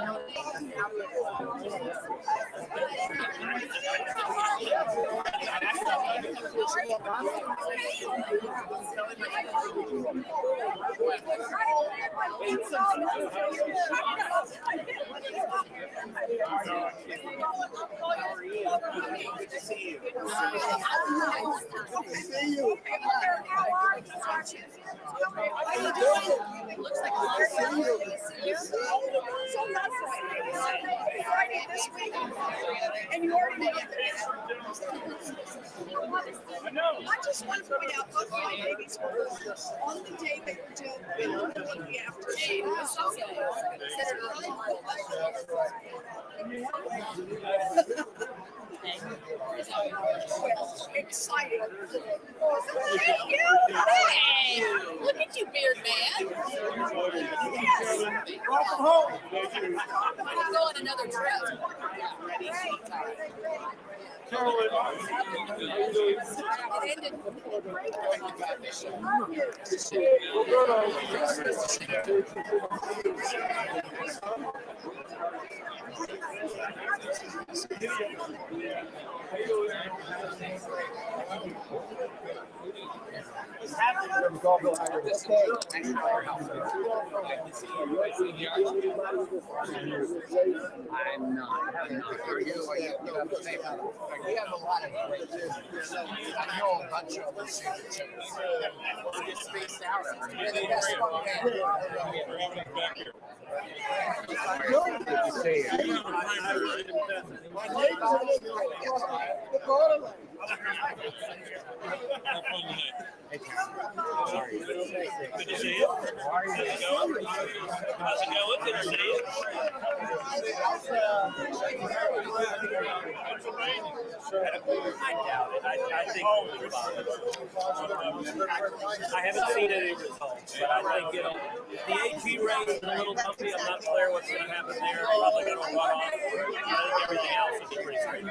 Good to see you. How you doing? Looks like a so not Friday this week, and you already made it. I just want to point out both my babies were on the day they were due, and the afternoon. Exciting. Thank you. Hey, look at you, beard man. Yes. Welcome home. I'm going another trip. Carolyn. I'm not. We have a lot of great business. I know a bunch of us get spaced out. We're the best one Good to see you. My neighbors the borderline. Sorry. Good to see you. How's it going? How's it going? Good to see you. I doubt it. I think we'll be fine. I haven't seen any results, but I think the AG rate is a little bumpy. I'm not clear what's going to happen there. Probably going to run off. I think everything else will be pretty straight.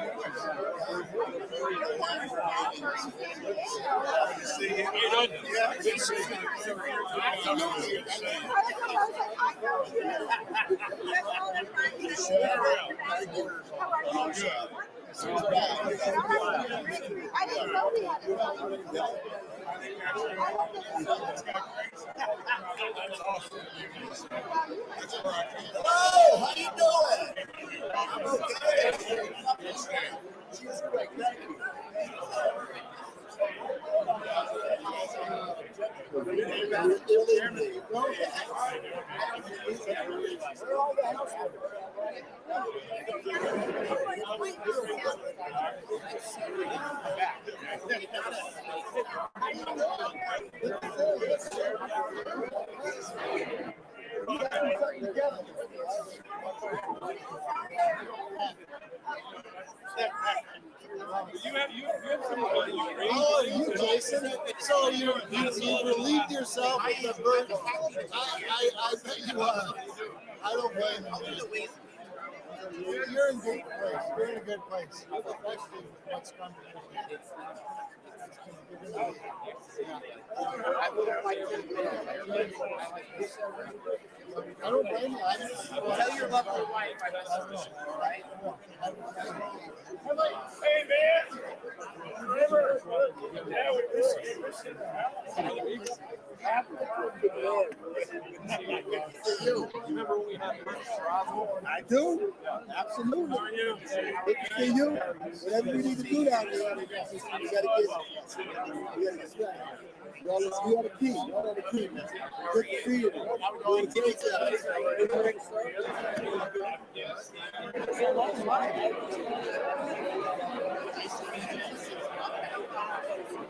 You doing? Yeah, good to see you. Absolutely. I didn't know we had it. Hello, how you doing? I'm okay. She's great. Thank you. Oh, you, Jason. So you relieved yourself of the burden. I bet you I don't blame you. You're in good place. You're in a good place. Especially what's coming. I don't blame you. Tell your lovely wife I don't know. Right? Hey, man. Remember? Yeah, remember when we had I do. Absolutely. How are you? Good to see you. Whatever you need to do down there, you gotta get started. We are the key. Y'all are the key. Good to see you.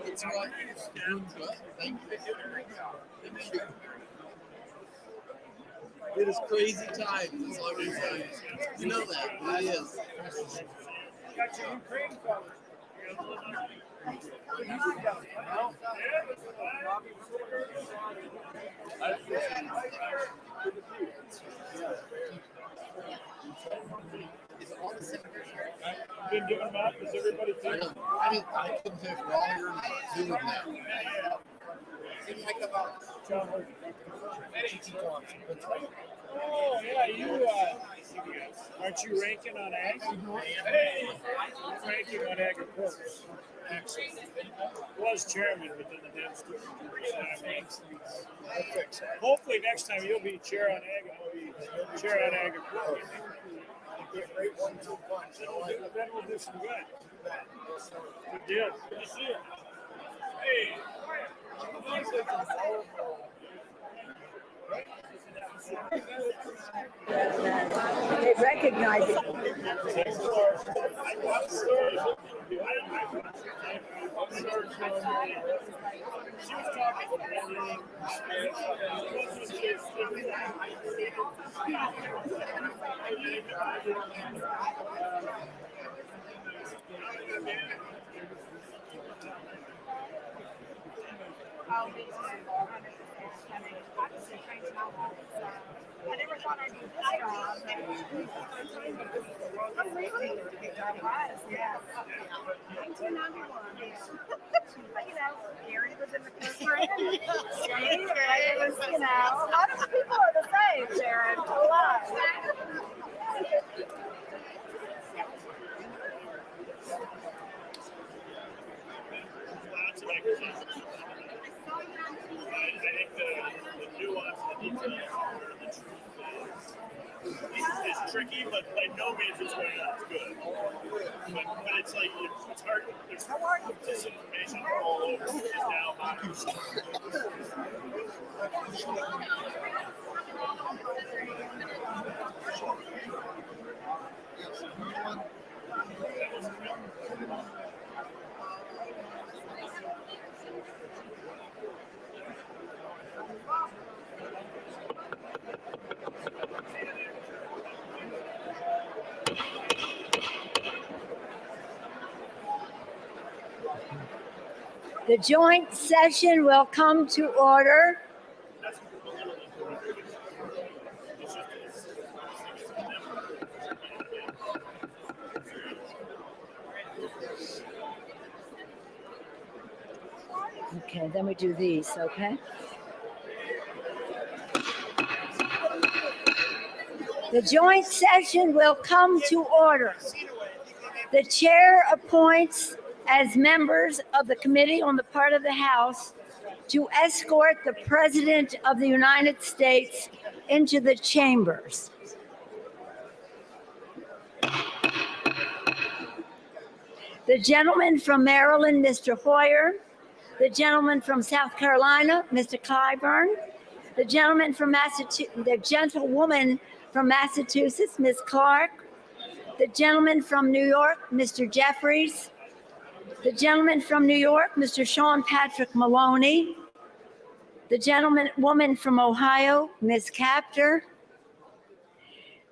It's right. Thank you. It is crazy times. That's all I'm saying. You know that. It is. Got your Ukraine colors. Been giving them out? Does everybody think? I couldn't say for all your Zoom now. Seems like about Oh, yeah, aren't you ranking on ag? Hey, ranking on agriculture. Excellent. Was chairman, but then the Dems took hopefully next time you'll be chair on ag. I'll be chair on agriculture. Great 1-2 punch. Then we'll do some good. Good deal. Good to see you. Hey. They recognize it. I never thought I'd do this job. Oh, really? It was, yeah. 1991. But, you know, Gary was in the program. It was, you know, a lot of people are the same, Sharon. A lot. I think the nuance, the detail is tricky, but by no means it's going out good. But it's like it's hard. There's disinformation all over. It's now The joint session will come to order. Okay, then we do these, okay? The joint session will come to order. The chair appoints as members of the committee on the part of the House to escort the President of the United States into the chambers. The gentleman from Maryland, Mr. Hoyer. The gentleman from South Carolina, Mr. Clyburn. The gentleman from Massachusetts, the gentlewoman from Massachusetts, Ms. Clark. The gentleman from New York, Mr. Jeffries. The gentleman from New York, Mr. Sean Patrick Maloney. The woman from Ohio, Ms. Capter.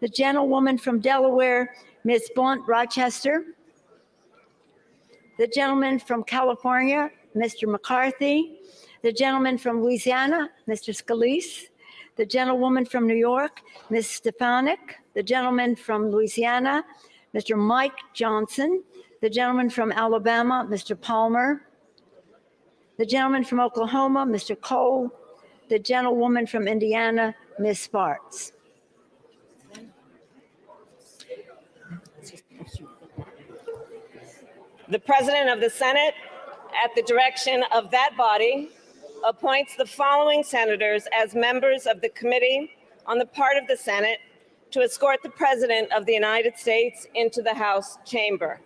The gentlewoman from Delaware, Ms. Blunt Rochester. The gentleman from California, Mr. McCarthy. The gentleman from Louisiana, Mr. Scalise. The gentlewoman from New York, Ms. Stefanik. The gentleman from Louisiana, Mr. Mike Johnson. The gentleman from Alabama, Mr. Palmer. The gentleman from Oklahoma, Mr. Cole. The gentlewoman from Indiana, Ms. Spartz. The President of the Senate, at the direction of that body, appoints the following senators as members of the Committee on the part of the Senate to escort the President of the United States into the House chamber.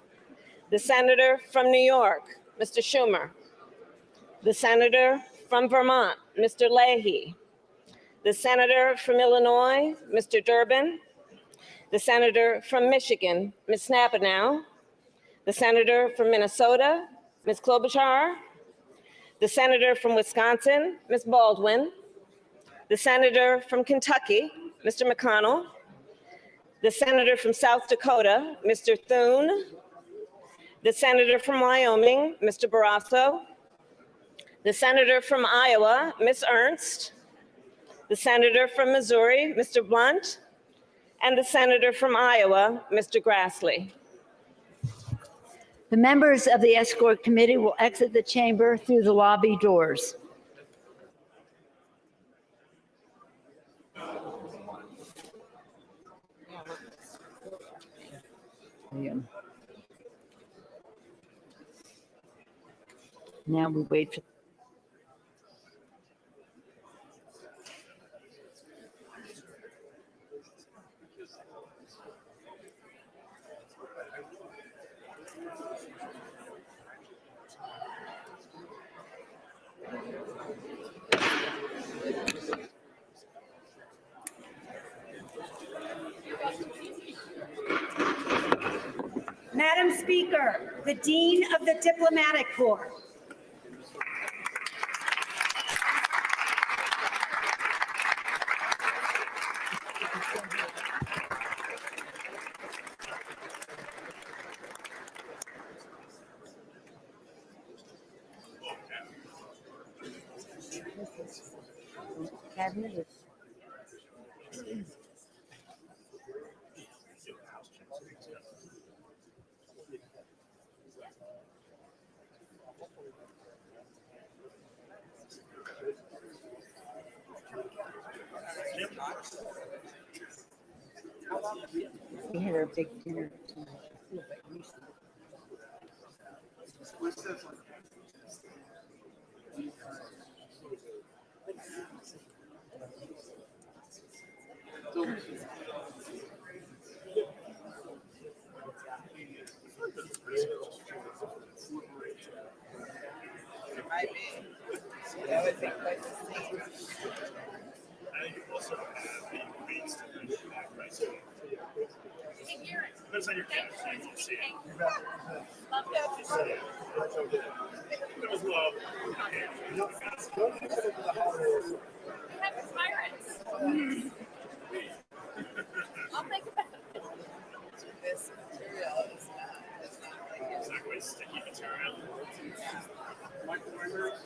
The Senator from New York, Mr. Schumer. The Senator from Vermont, Mr. Leahy. The Senator from Illinois, Mr. Durbin. The Senator from Michigan, Ms. Snapanow. The Senator from Minnesota, Ms. Klobuchar. The Senator from Wisconsin, Ms. Baldwin. The Senator from Kentucky, Mr. McConnell. The Senator from South Dakota, Mr. Thune. The Senator from Wyoming, Mr. Barrasso. The Senator from Iowa, Ms. Ernst. The Senator from Missouri, Mr. Blunt. And the Senator from Iowa, Mr. Grassley. The members of the escort committee will exit the chamber through the lobby doors. Yeah. Now we wait for. Madam Speaker, the Dean of the Diplomatic Corps. Cabinet. We had our big dinner tonight. That would be quite the scene. Depends on your cat. You can see it. It was love. I'll think about it. This material is not like It's not quite sticky material. Microwavers.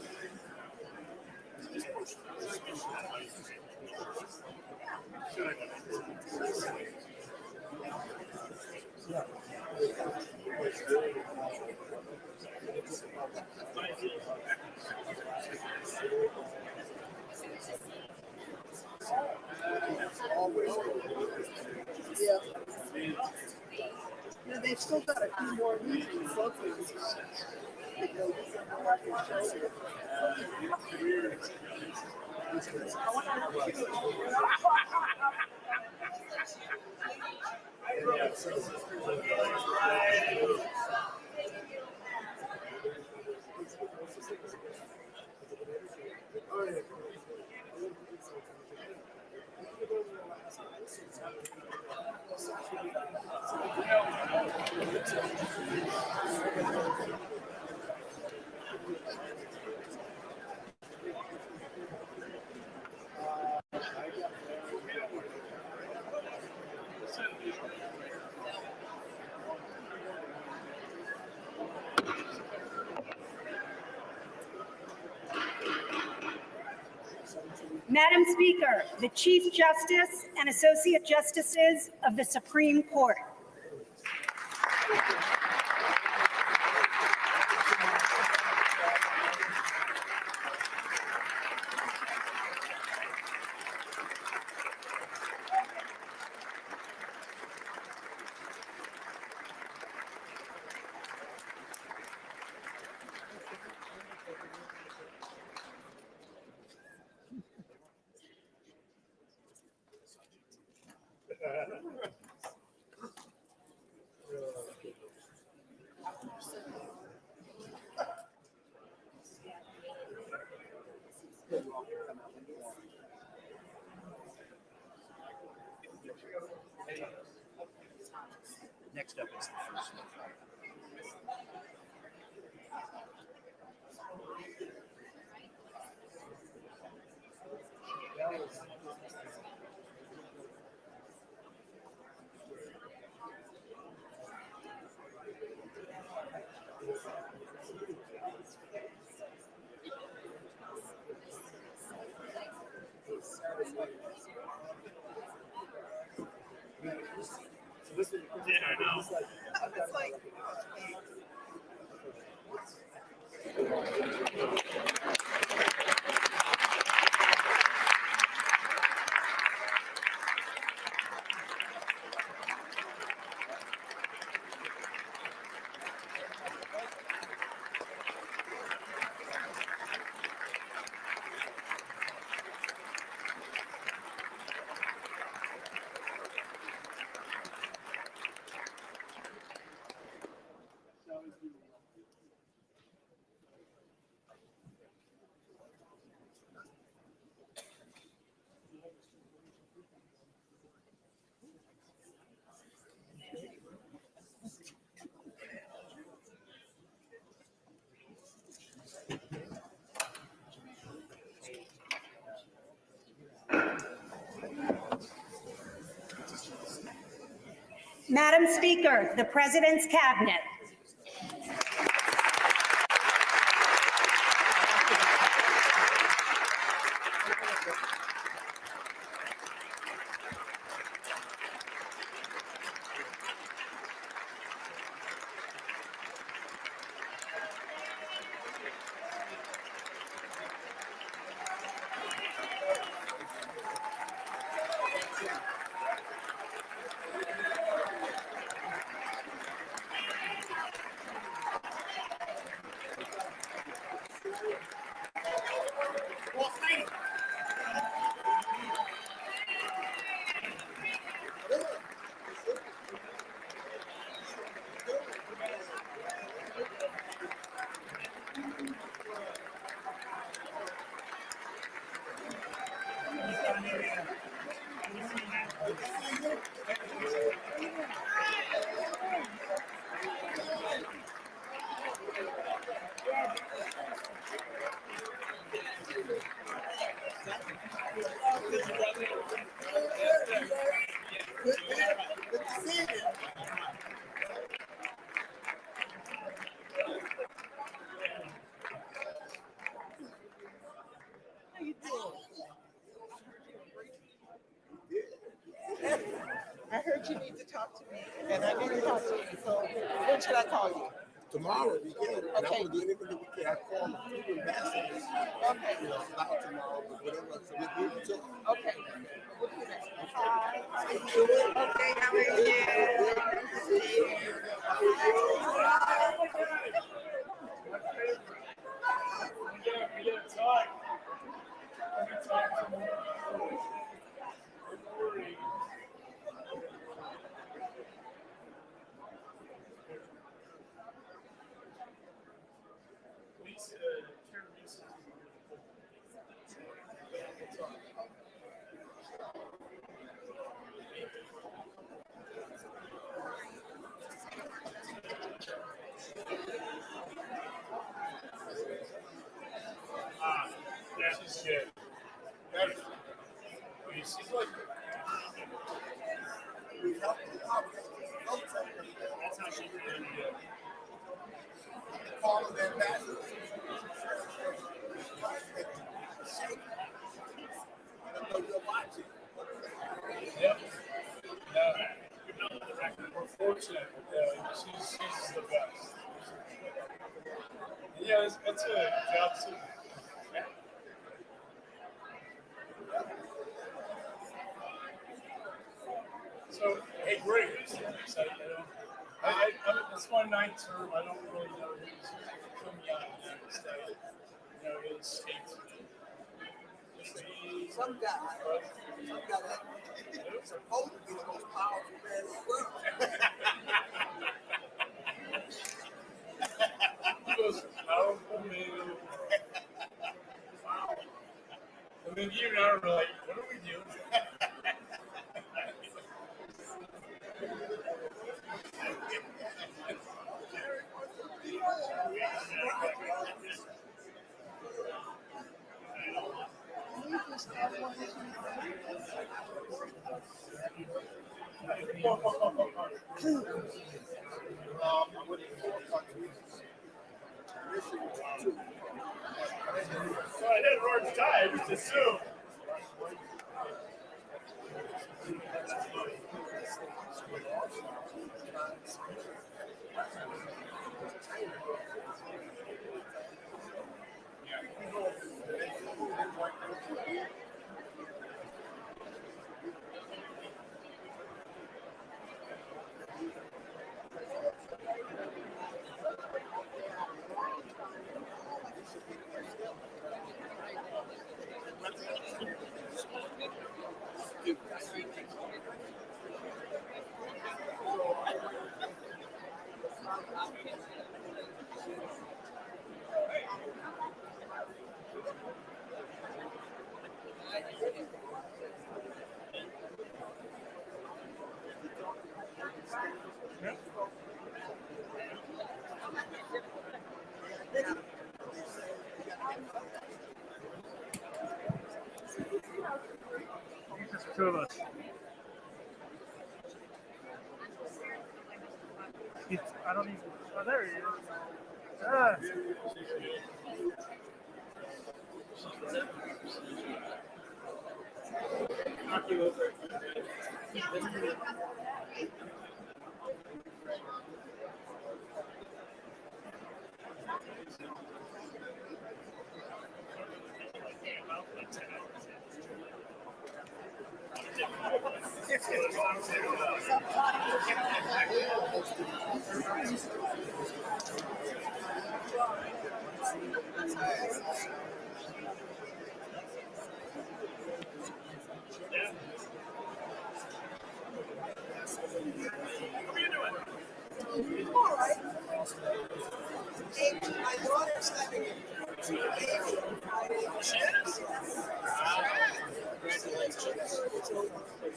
Just push. Should I Yeah, they've still got a few more meetings. Madam Speaker, the Chief Justice and Associate Justices of the Supreme Court. Next up is the first one. Yeah, I know. It's like, Madam Speaker, the President's Cabinet. I heard you need to talk to me, and I need to talk to you. So when should I call you? Tomorrow we can. And Okay. I'm gonna do anything that we can. I call the food ambassadors. Okay. You know, fly tomorrow, but whatever. So we'll do it till. Okay. We'll do that. Okay, how are She's good. She's like, that's how she really did. Call the ambassadors. I know you're watching. Yep. We're fortunate. She's the best. Yeah, that's a job too. So, hey, great. So, it's my ninth term. I don't really know who's coming out of the state. It's states. Some guy that's supposed to be the most powerful man in the world. Most powerful man. Wow. And then you and I were like, what are we doing? I'm with 4 countries. Mission 2. So I hit Roar's time, just soon. I don't even. Oh, there he is. Ah. All right. My daughter's having it. As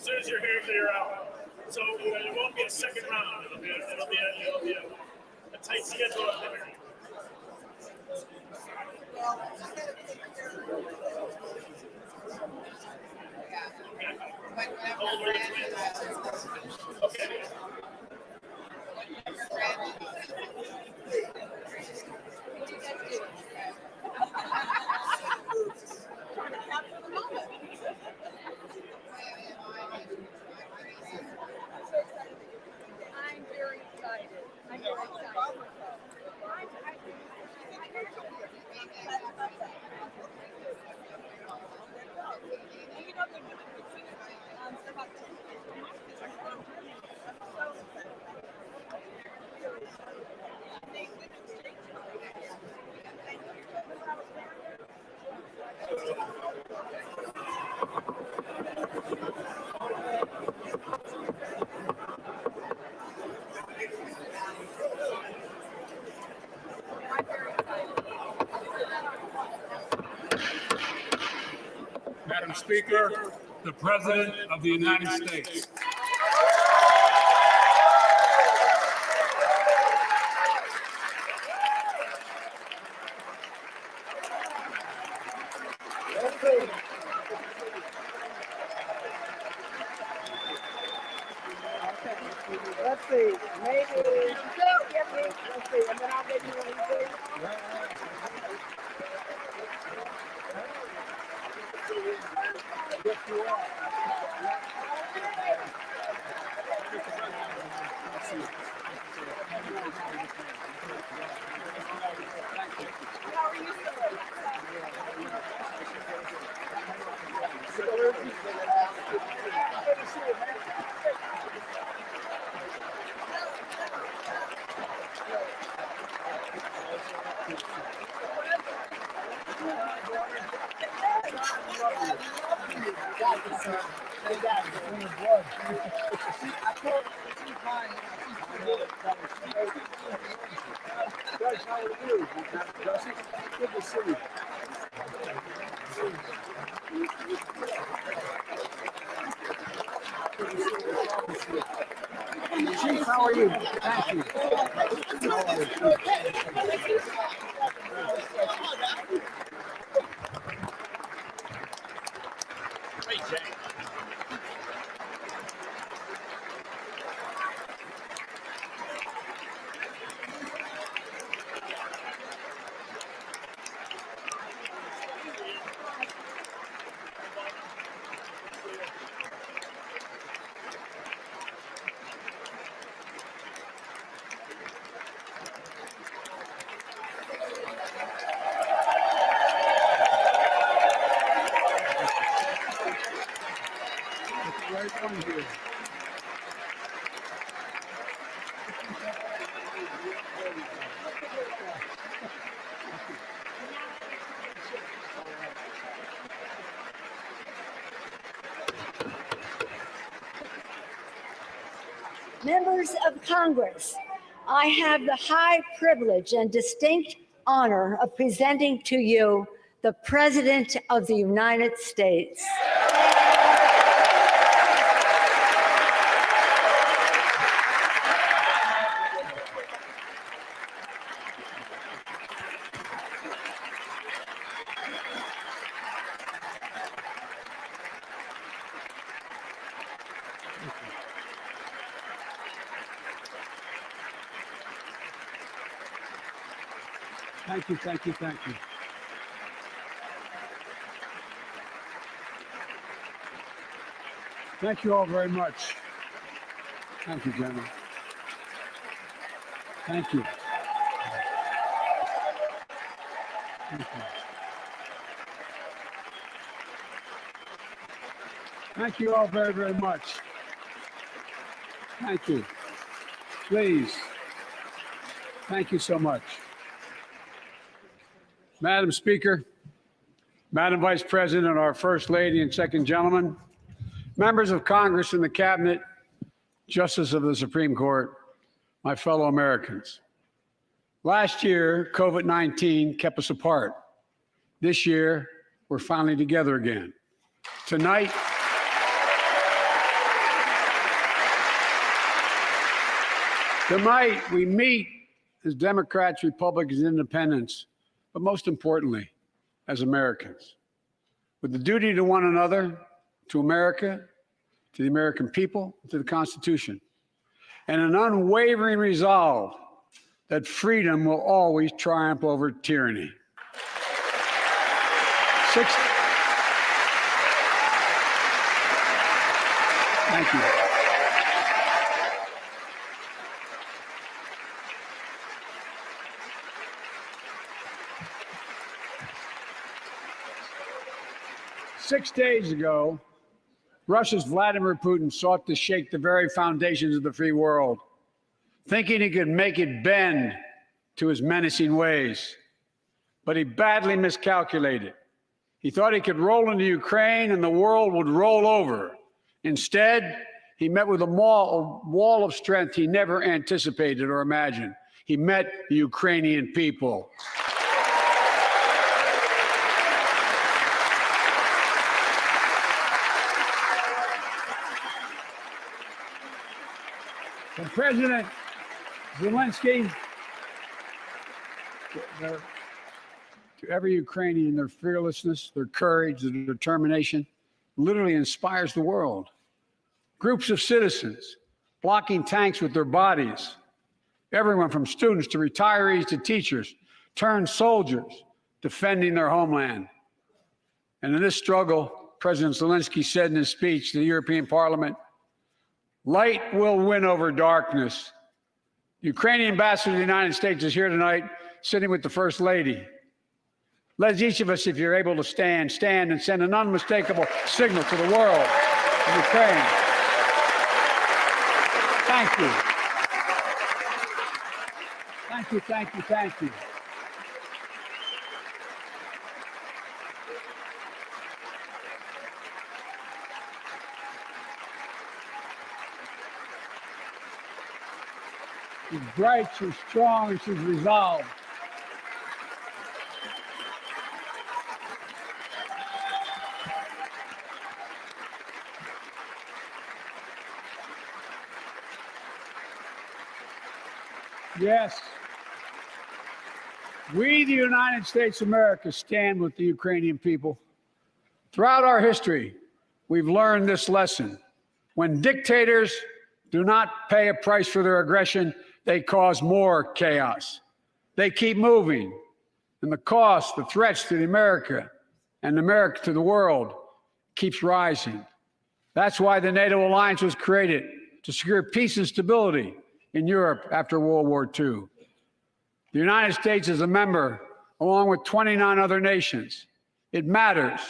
soon as you're here, clear out. So it won't be a second round. It'll be a tight schedule up there. Well, I gotta take care of it. Okay. I'm very excited. I'm very excited. Madam Speaker, the President of the United States. Let's see. Maybe. Let's see. And then I'll get you one. Yes, you are. How are you feeling? Good to see you. Chief, how are you? Thank you. How are you? Great, Jay. Right on here. Members of Congress, I have the high privilege and distinct honor of presenting to you the President of the United States. Thank you, thank you, thank you. Thank you all very much. Thank you, General. Thank you. Thank you. Thank you all very, very much. Thank you. Please. Thank you so much. Madam Speaker, Madam Vice President, our First Lady and Second Gentleman, members of Congress and the Cabinet, Justices of the Supreme Court, my fellow Americans. Last year, COVID-19 kept us apart. This year, we're finally together again. Tonight, we meet as Democrats, Republicans, Independents, but most importantly, as Americans, with the duty to one another, to America, to the American people, to the Constitution, and an unwavering resolve that freedom will always triumph over tyranny. Thank you. 6 days ago, Russia's Vladimir Putin sought to shake the very foundations of the free world, thinking he could make it bend to his menacing ways. But he badly miscalculated. He thought he could roll into Ukraine and the world would roll over. Instead, he met with a wall of strength he never anticipated or imagined. He met the Ukrainian people. From President Zelensky to every Ukrainian, their fearlessness, their courage, their determination literally inspires the world. Groups of citizens blocking tanks with their bodies, everyone from students to retirees to teachers, turned soldiers defending their homeland. And in this struggle, President Zelensky said in his speech to the European Parliament, "Light will win over darkness." The Ukrainian ambassador to the United States is here tonight, sitting with the First Lady. Let each of us, if you're able to stand and send an unmistakable signal to the world of Ukraine. Thank you. Thank you, thank you, thank you. She's bright, she's strong, and she's resolved. Yes, we, the United States of America, stand with the Ukrainian people. Throughout our history, we've learned this lesson. When dictators do not pay a price for their aggression, they cause more chaos. They keep moving, and the cost, the threats to America and America to the world keeps rising. That's why the NATO alliance was created, to secure peace and stability in Europe after World War II. The United States is a member, along with 29 other nations. It matters.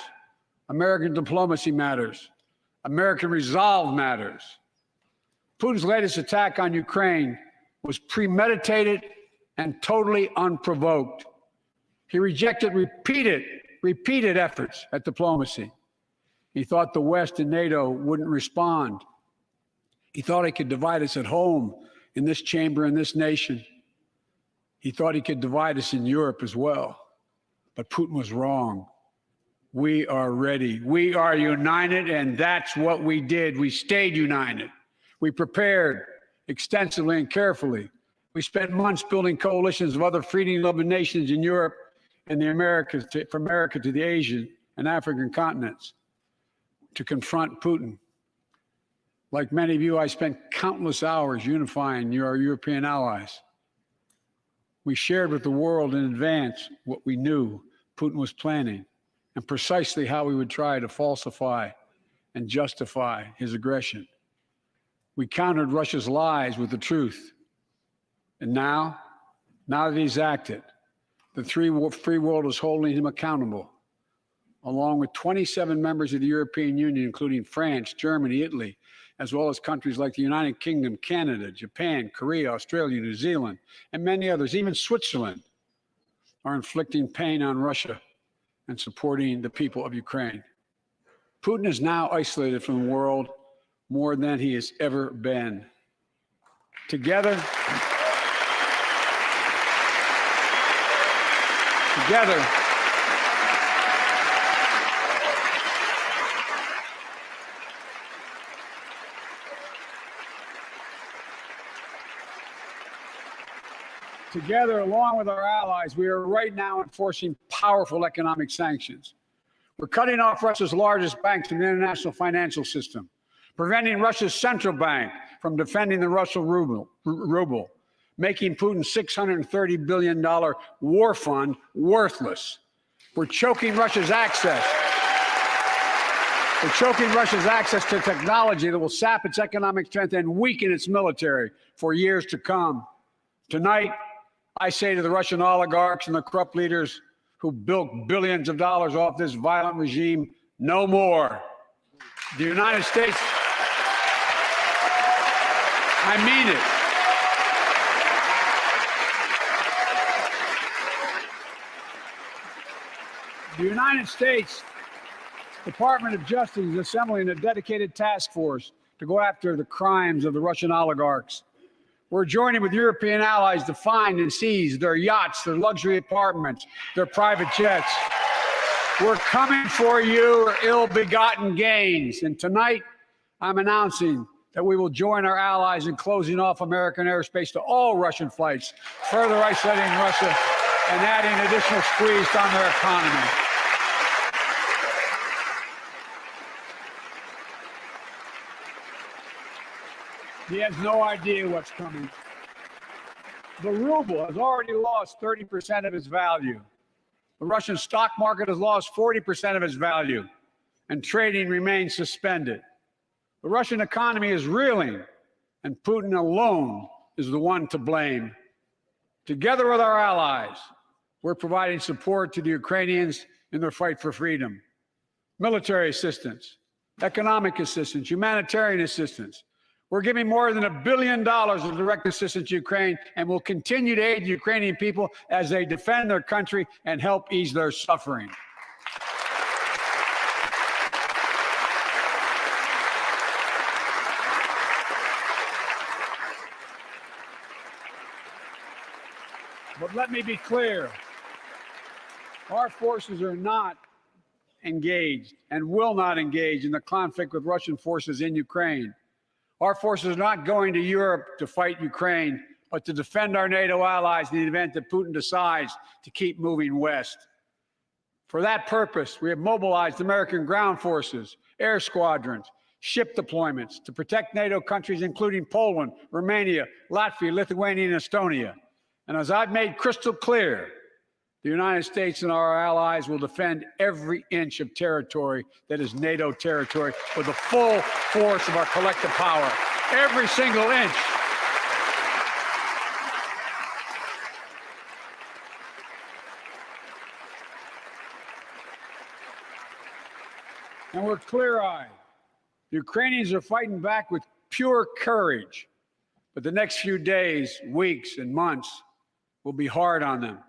American diplomacy matters. American resolve matters. Putin's latest attack on Ukraine was premeditated and totally unprovoked. He rejected repeated efforts at diplomacy. He thought the West and NATO wouldn't respond. He thought he could divide us at home, in this chamber, in this nation. He thought he could divide us in Europe as well. But Putin was wrong. We are ready. We are united, and that's what we did. We stayed united. We prepared extensively and carefully. We spent months building coalitions of other freedom-loving nations in Europe and the Americas, from America to the Asian and African continents, to confront Putin. Like many of you, I spent countless hours unifying our European allies. We shared with the world in advance what we knew Putin was planning and precisely how we would try to falsify and justify his aggression. We countered Russia's lies with the truth. And now that he's acted, the free world is holding him accountable, along with 27 members of the European Union, including France, Germany, Italy, as well as countries like the United Kingdom, Canada, Japan, Korea, Australia, New Zealand, and many others, even Switzerland, are inflicting pain on Russia and supporting the people of Ukraine. Putin is now isolated from the world more than he has ever been. Together, along with our allies, we are right now enforcing powerful economic sanctions. We're cutting off Russia's largest banks in the international financial system, preventing Russia's central bank from defending the Russian ruble, making Putin's $630 billion war fund worthless. We're choking Russia's access to technology that will sap its economic strength and weaken its military for years to come. Tonight, I say to the Russian oligarchs and the corrupt leaders who bilk billions of dollars off this violent regime, no more. The United States, I mean it. The United States Department of Justice is assembling a dedicated task force to go after the crimes of the Russian oligarchs. We're joining with European allies to find and seize their yachts, their luxury apartments, their private jets. We're coming for your ill-begotten gains. And tonight, I'm announcing that we will join our allies in closing off American airspace to all Russian flights, further isolating Russia and adding additional squeeze on their economy. He has no idea what's coming. The ruble has already lost 30% of its value. The Russian stock market has lost 40% of its value, and trading remains suspended. The Russian economy is reeling, and Putin alone is the one to blame. Together with our allies, we're providing support to the Ukrainians in their fight for freedom. Military assistance, economic assistance, humanitarian assistance. We're giving more than $1 billion of direct assistance to Ukraine, and will continue to aid the Ukrainian people as they defend their country and help ease their suffering. But let me be clear. Our forces are not engaged and will not engage in the conflict with Russian forces in Ukraine. Our forces are not going to Europe to fight Ukraine, but to defend our NATO allies in the event that Putin decides to keep moving west. For that purpose, we have mobilized American ground forces, air squadrons, ship deployments to protect NATO countries, including Poland, Romania, Latvia, Lithuania, and Estonia. And as I've made crystal clear, the United States and our allies will defend every inch of territory that is NATO territory with the full force of our collective power. Every single inch. And we're clear-eyed. The Ukrainians are fighting back with pure courage. But the next few days, weeks, and months will be hard on them.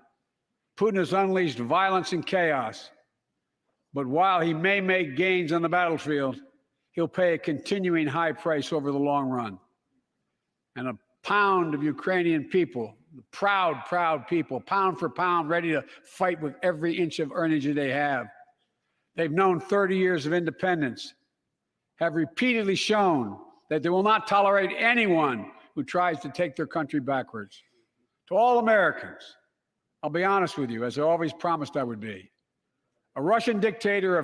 Putin has unleashed violence and chaos. But while he may make gains on the battlefield, he'll pay a continuing high price over the long run. And a pound of Ukrainian people, proud, proud people, pound for pound, ready to fight with every inch of energy they have. They've known 30 years of independence, have repeatedly shown that they will not tolerate anyone who tries to take their country backwards. To all Americans, I'll be honest with you, as I always promised I would be. A Russian dictator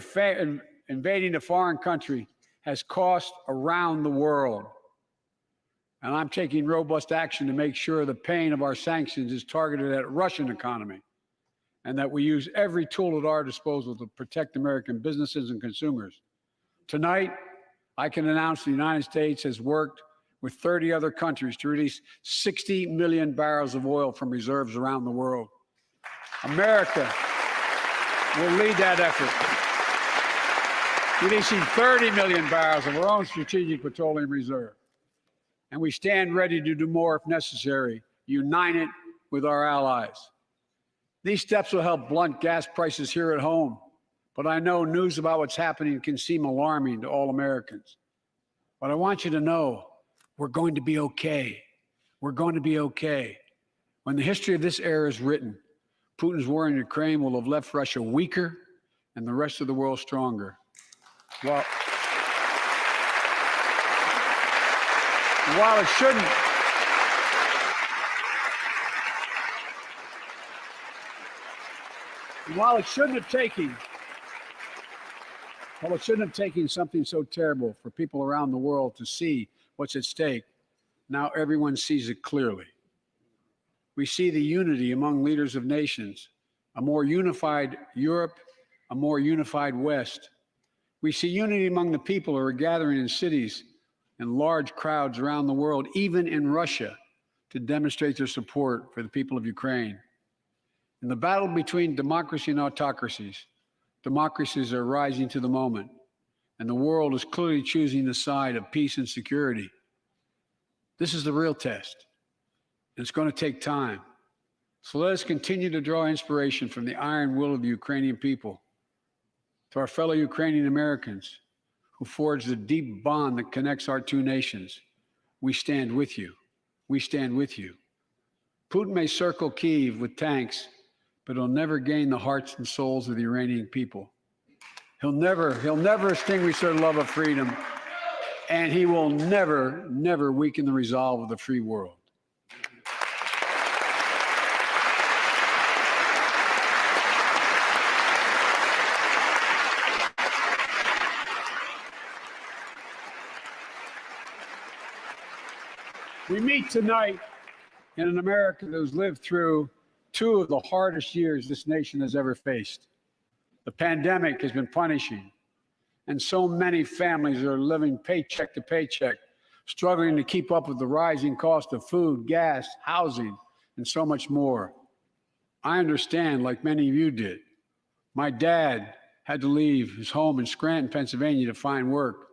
invading a foreign country has cost around the world. And I'm taking robust action to make sure the pain of our sanctions is targeted at Russian economy and that we use every tool at our disposal to protect American businesses and consumers. Tonight, I can announce the United States has worked with 30 other countries to release 60 million barrels of oil from reserves around the world. America will lead that effort, releasing 30 million barrels of our own strategic petroleum reserve. And we stand ready to do more if necessary, united with our allies. These steps will help blunt gas prices here at home, but I know news about what's happening can seem alarming to all Americans. But I want you to know we're going to be okay. We're going to be okay. When the history of this era is written, Putin's war in Ukraine will have left Russia weaker and the rest of the world stronger. While it shouldn't, it shouldn't have taken something so terrible for people around the world to see what's at stake, now everyone sees it clearly. We see the unity among leaders of nations, a more unified Europe, a more unified West. We see unity among the people who are gathering in cities and large crowds around the world, even in Russia, to demonstrate their support for the people of Ukraine. In the battle between democracy and autocracies, democracies are rising to the moment, and the world is clearly choosing the side of peace and security. This is the real test, and it's going to take time. So let us continue to draw inspiration from the iron will of the Ukrainian people. To our fellow Ukrainian Americans who forged the deep bond that connects our two nations, we stand with you. We stand with you. Putin may circle Kyiv with tanks, but he'll never gain the hearts and souls of the Iranian people. He'll never extinguish their love of freedom, and he will never weaken the resolve of the free world. We meet tonight in an America that has lived through two of the hardest years this nation has ever faced. The pandemic has been punishing, and so many families are living paycheck to paycheck, struggling to keep up with the rising cost of food, gas, housing, and so much more. I understand, like many of you did. My dad had to leave his home in Scranton, Pennsylvania to find work.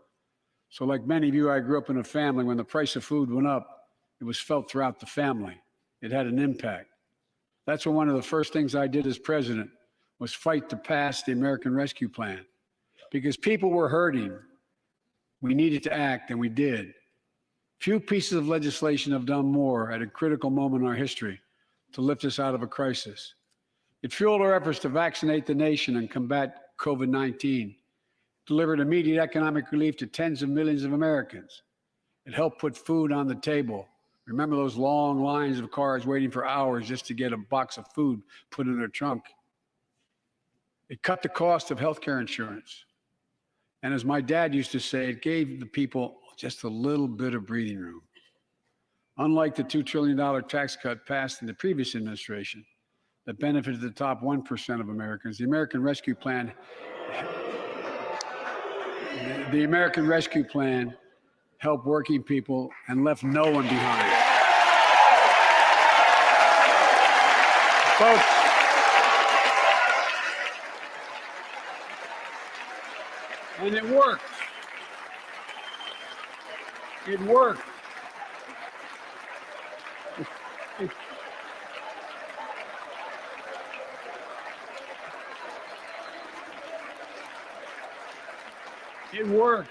So like many of you, I grew up in a family when the price of food went up, it was felt throughout the family. It had an impact. That's when one of the first things I did as president was fight to pass the American Rescue Plan. Because people were hurting. We needed to act, and we did. Few pieces of legislation have done more at a critical moment in our history to lift us out of a crisis. It fueled our efforts to vaccinate the nation and combat COVID-19, delivered immediate economic relief to tens of millions of Americans. It helped put food on the table. Remember those long lines of cars waiting for hours just to get a box of food put in their trunk. It cut the cost of healthcare insurance. And as my dad used to say, it gave the people just a little bit of breathing room. Unlike the $2 trillion tax cut passed in the previous administration that benefited the top 1% of Americans, the American Rescue Plan helped working people and left no one behind. Folks, and it worked. It worked. It worked.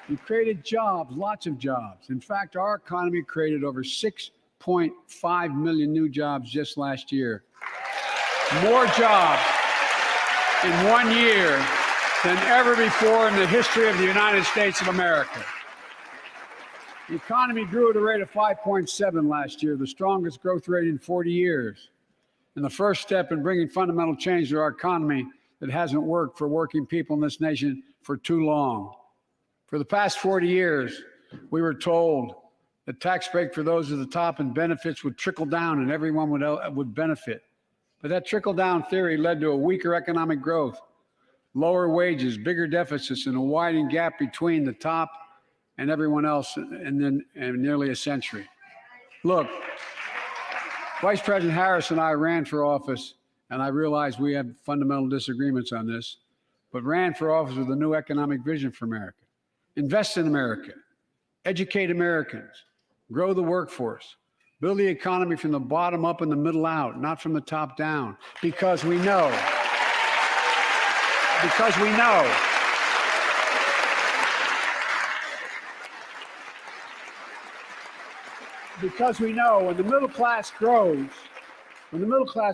We created jobs, lots of jobs. In fact, our economy created over 6.5 million new jobs just last year. More jobs in 1 year than ever before in the history of the United States of America. The economy grew at a rate of 5.7 last year, the strongest growth rate in 40 years. And the first step in bringing fundamental change to our economy that hasn't worked for working people in this nation for too long. For the past 40 years, we were told The tax break for those at the top and benefits would trickle down and everyone would benefit. But that trickle down theory led to a weaker economic growth, lower wages, bigger deficits, and a widening gap between the top and everyone else in nearly a century. Look, Vice President Harris and I ran for office, and I realize we have fundamental disagreements on this, but ran for office with a new economic vision for America. Invest in America, educate Americans, grow the workforce, build the economy from the bottom up and the middle out, not from the top down, because we know, because when the middle class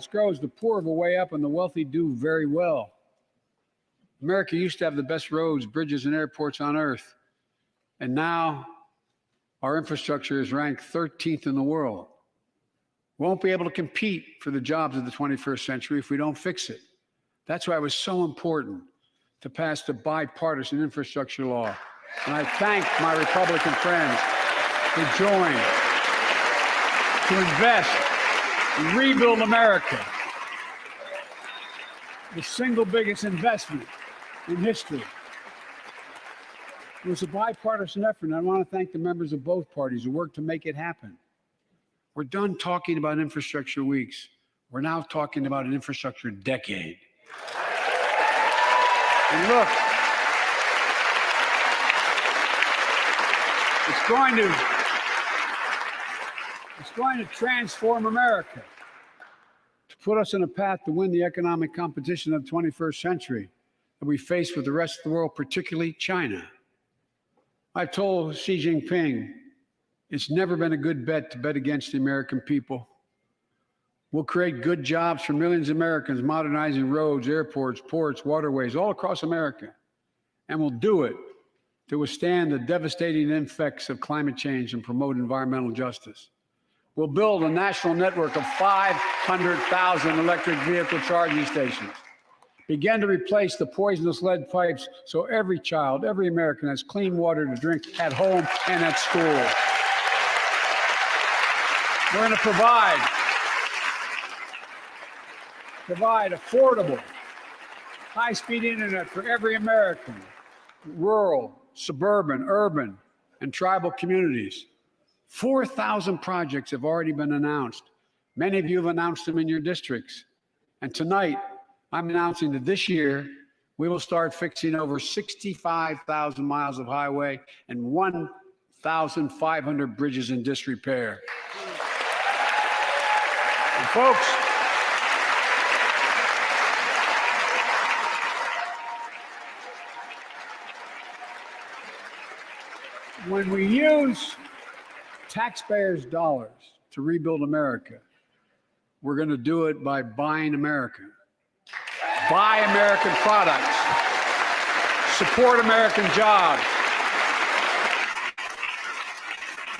grows, the poor have a way up and the wealthy do very well. America used to have the best roads, bridges, and airports on earth. And now our infrastructure is ranked 13th in the world. We won't be able to compete for the jobs of the 21st century if we don't fix it. That's why it was so important to pass the bipartisan infrastructure law. And I thank my Republican friends to join, to invest, and rebuild America. The single biggest investment in history. It was a bipartisan effort, and I want to thank the members of both parties who worked to make it happen. We're done talking about infrastructure weeks. We're now talking about an infrastructure decade. And look, it's going to transform America, to put us on a path to win the economic competition of the 21st century that we face with the rest of the world, particularly China. I've told Xi Jinping it's never been a good bet to bet against the American people. We'll create good jobs for millions of Americans, modernizing roads, airports, ports, waterways, all across America. And we'll do it to withstand the devastating effects of climate change and promote environmental justice. We'll build a national network of 500,000 electric vehicle charging stations. Begin to replace the poisonous lead pipes so every child, every American has clean water to drink at home and at school. We're going to provide affordable, high-speed internet for every American, rural, suburban, urban, and tribal communities. 4,000 projects have already been announced. Many of you have announced them in your districts. And tonight, I'm announcing that this year, we will start fixing over 65,000 miles of highway and 1,500 bridges in disrepair. And folks, when we use taxpayers' dollars to rebuild America, we're going to do it by buying America. Buy American products. Support American jobs.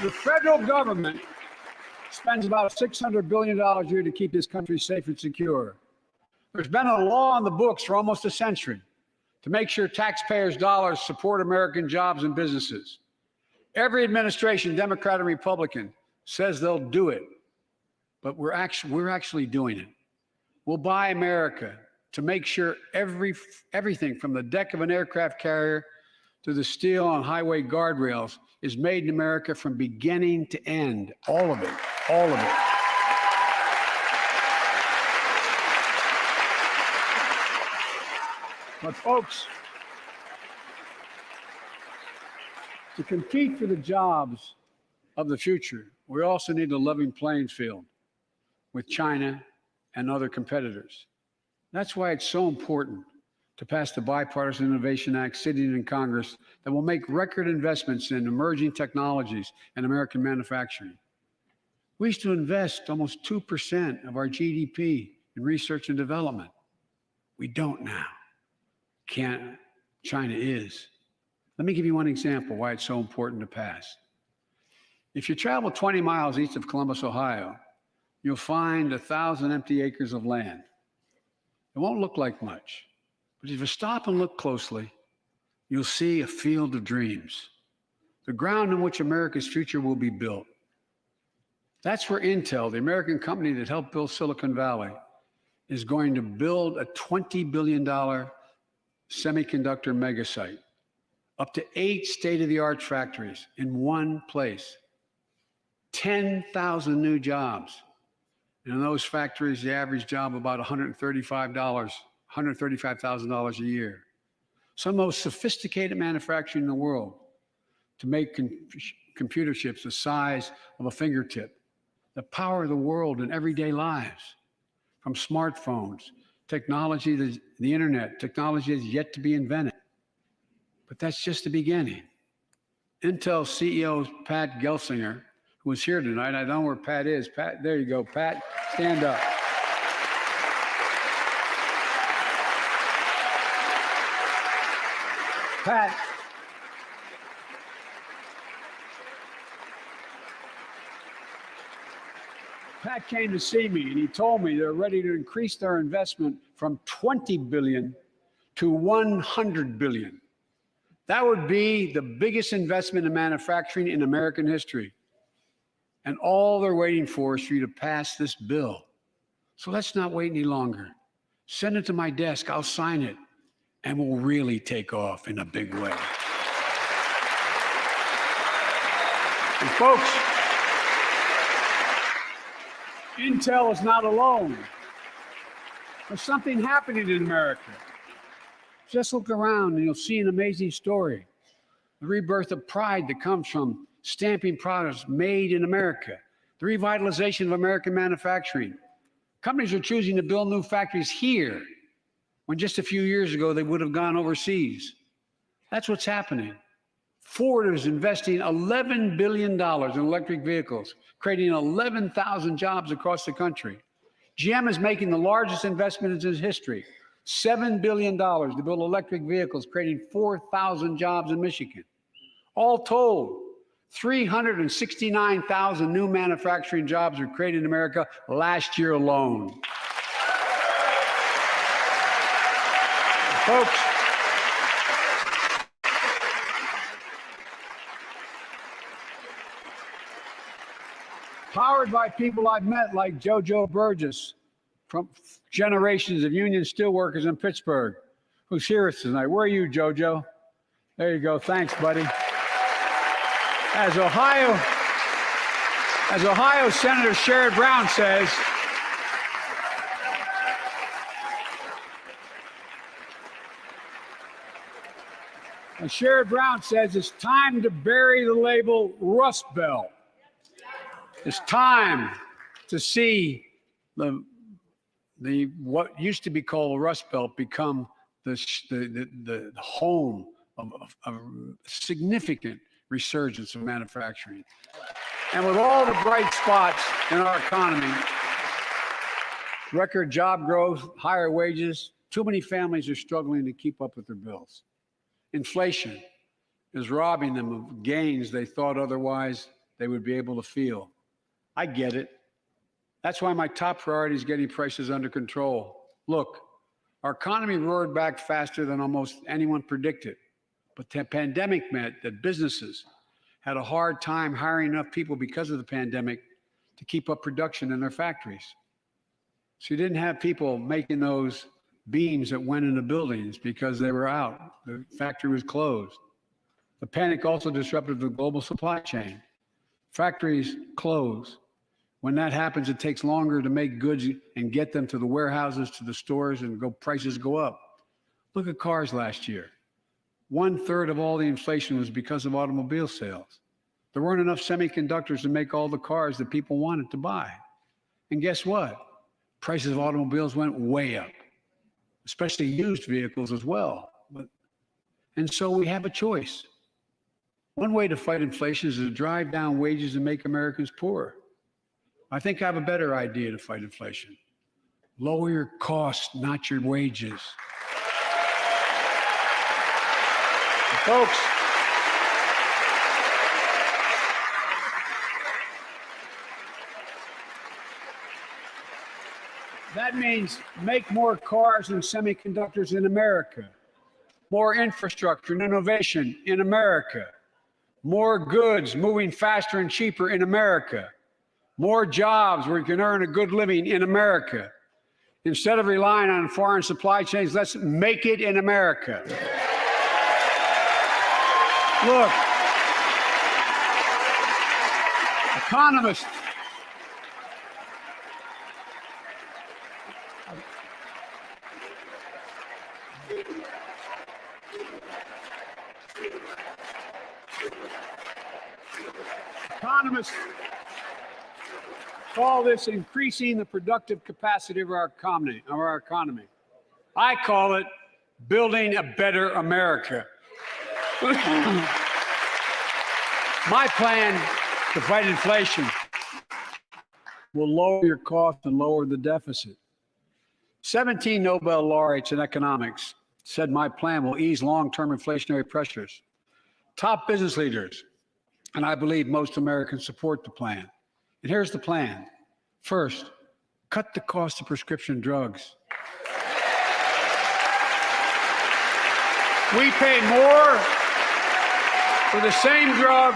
The federal government spends about $600 billion a year to keep this country safe and secure. There's been a law on the books for almost a century to make sure taxpayers' dollars support American jobs and businesses. Every administration, Democrat and Republican, says they'll do it, but we're actually doing it. We'll buy America to make sure everything from the deck of an aircraft carrier to the steel on highway guardrails is made in America from beginning to end. All of it, all of it. But folks, to compete for the jobs of the future, we also need a level playing field with China and other competitors. That's why it's so important to pass the Bipartisan Innovation Act sitting in Congress that will make record investments in emerging technologies and American manufacturing. We used to invest almost 2% of our GDP in research and development. We don't now. China is. Let me give you one example why it's so important to pass. If you travel 20 miles east of Columbus, Ohio, you'll find 1,000 empty acres of land. It won't look like much, but if you stop and look closely, you'll see a field of dreams. the ground on which America's future will be built. That's where Intel, the American company that helped build Silicon Valley, is going to build a $20 billion semiconductor megasite, up to 8 state-of-the-art factories in one place, 10,000 new jobs. And in those factories, the average job about $135,000 a year. Some of the most sophisticated manufacturing in the world to make computer chips the size of a fingertip, that power the world in everyday lives, from smartphones, technology, the internet, technology is yet to be invented. But that's just the beginning. Intel CEO Pat Gelsinger, who is here tonight, I don't know where Pat is. Pat, there you go, Pat, stand up. Pat came to see me and he told me they're ready to increase their investment from 20 billion to 100 billion. That would be the biggest investment in manufacturing in American history. And all they're waiting for is for you to pass this bill. So let's not wait any longer. Send it to my desk, I'll sign it, and we'll really take off in a big way. And folks, Intel is not alone. There's something happening in America. Just look around and you'll see an amazing story. The rebirth of pride that comes from stamping products made in America. The revitalization of American manufacturing. Companies are choosing to build new factories here when just a few years ago they would have gone overseas. That's what's happening. Ford is investing $11 billion in electric vehicles, creating 11,000 jobs across the country. GM is making the largest investment in its history, $7 billion to build electric vehicles, creating 4,000 jobs in Michigan. All told, 369,000 new manufacturing jobs were created in America last year alone. Folks, powered by people I've met like JoJo Burgess from generations of union steelworkers in Pittsburgh, who's here tonight. Where are you, JoJo? There you go. Thanks, buddy. As Ohio Senator Sherrod Brown says, it's time to bury the label Rust Belt. It's time to see the what used to be called the Rust Belt become the home of a significant resurgence of manufacturing. And with all the bright spots in our economy, record job growth, higher wages, too many families are struggling to keep up with their bills. Inflation is robbing them of gains they thought otherwise they would be able to feel. I get it. That's why my top priority is getting prices under control. Look, our economy roared back faster than almost anyone predicted, but the pandemic meant that businesses had a hard time hiring enough people because of the pandemic to keep up production in their factories. So you didn't have people making those beams that went into buildings because they were out. The factory was closed. The panic also disrupted the global supply chain. Factories close. When that happens, it takes longer to make goods and get them to the warehouses, to the stores, and prices go up. Look at cars last year. 1/3 of all the inflation was because of automobile sales. There weren't enough semiconductors to make all the cars that people wanted to buy. And guess what? Prices of automobiles went way up, especially used vehicles as well. And so we have a choice. One way to fight inflation is to drive down wages and make Americans poorer. I think I have a better idea to fight inflation. Lower your costs, not your wages. Folks, that means make more cars and semiconductors in America, more infrastructure and innovation in America, more goods moving faster and cheaper in America, more jobs where you can earn a good living in America. Instead of relying on foreign supply chains, let's make it in America. Look, economists call this increasing the productive capacity of our economy. I call it building a better America. My plan to fight inflation will lower your cost and lower the deficit. 17 Nobel laureates in economics said my plan will ease long-term inflationary pressures. Top business leaders, and I believe most Americans support the plan. And here's the plan. First, cut the cost of prescription drugs. We pay more for the same drug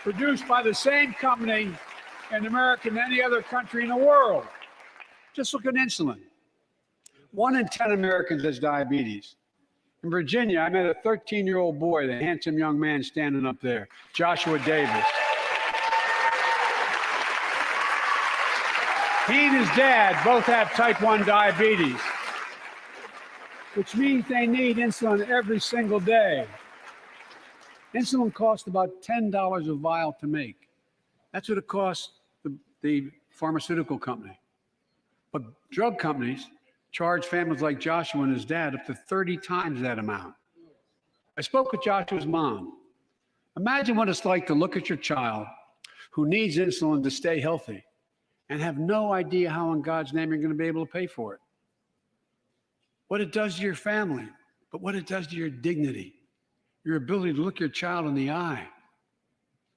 produced by the same company in America than any other country in the world. Just look at insulin. 1 in 10 Americans has diabetes. In Virginia, I met a 13-year-old boy, the handsome young man standing up there, Joshua Davis. He and his dad both have type 1 diabetes, which means they need insulin every single day. Insulin costs about $10 a vial to make. That's what it costs the pharmaceutical company. But drug companies charge families like Joshua and his dad up to 30 times that amount. I spoke with Joshua's mom. Imagine what it's like to look at your child who needs insulin to stay healthy and have no idea how in God's name you're going to be able to pay for it. What it does to your family, but what it does to your dignity, your ability to look your child in the eye,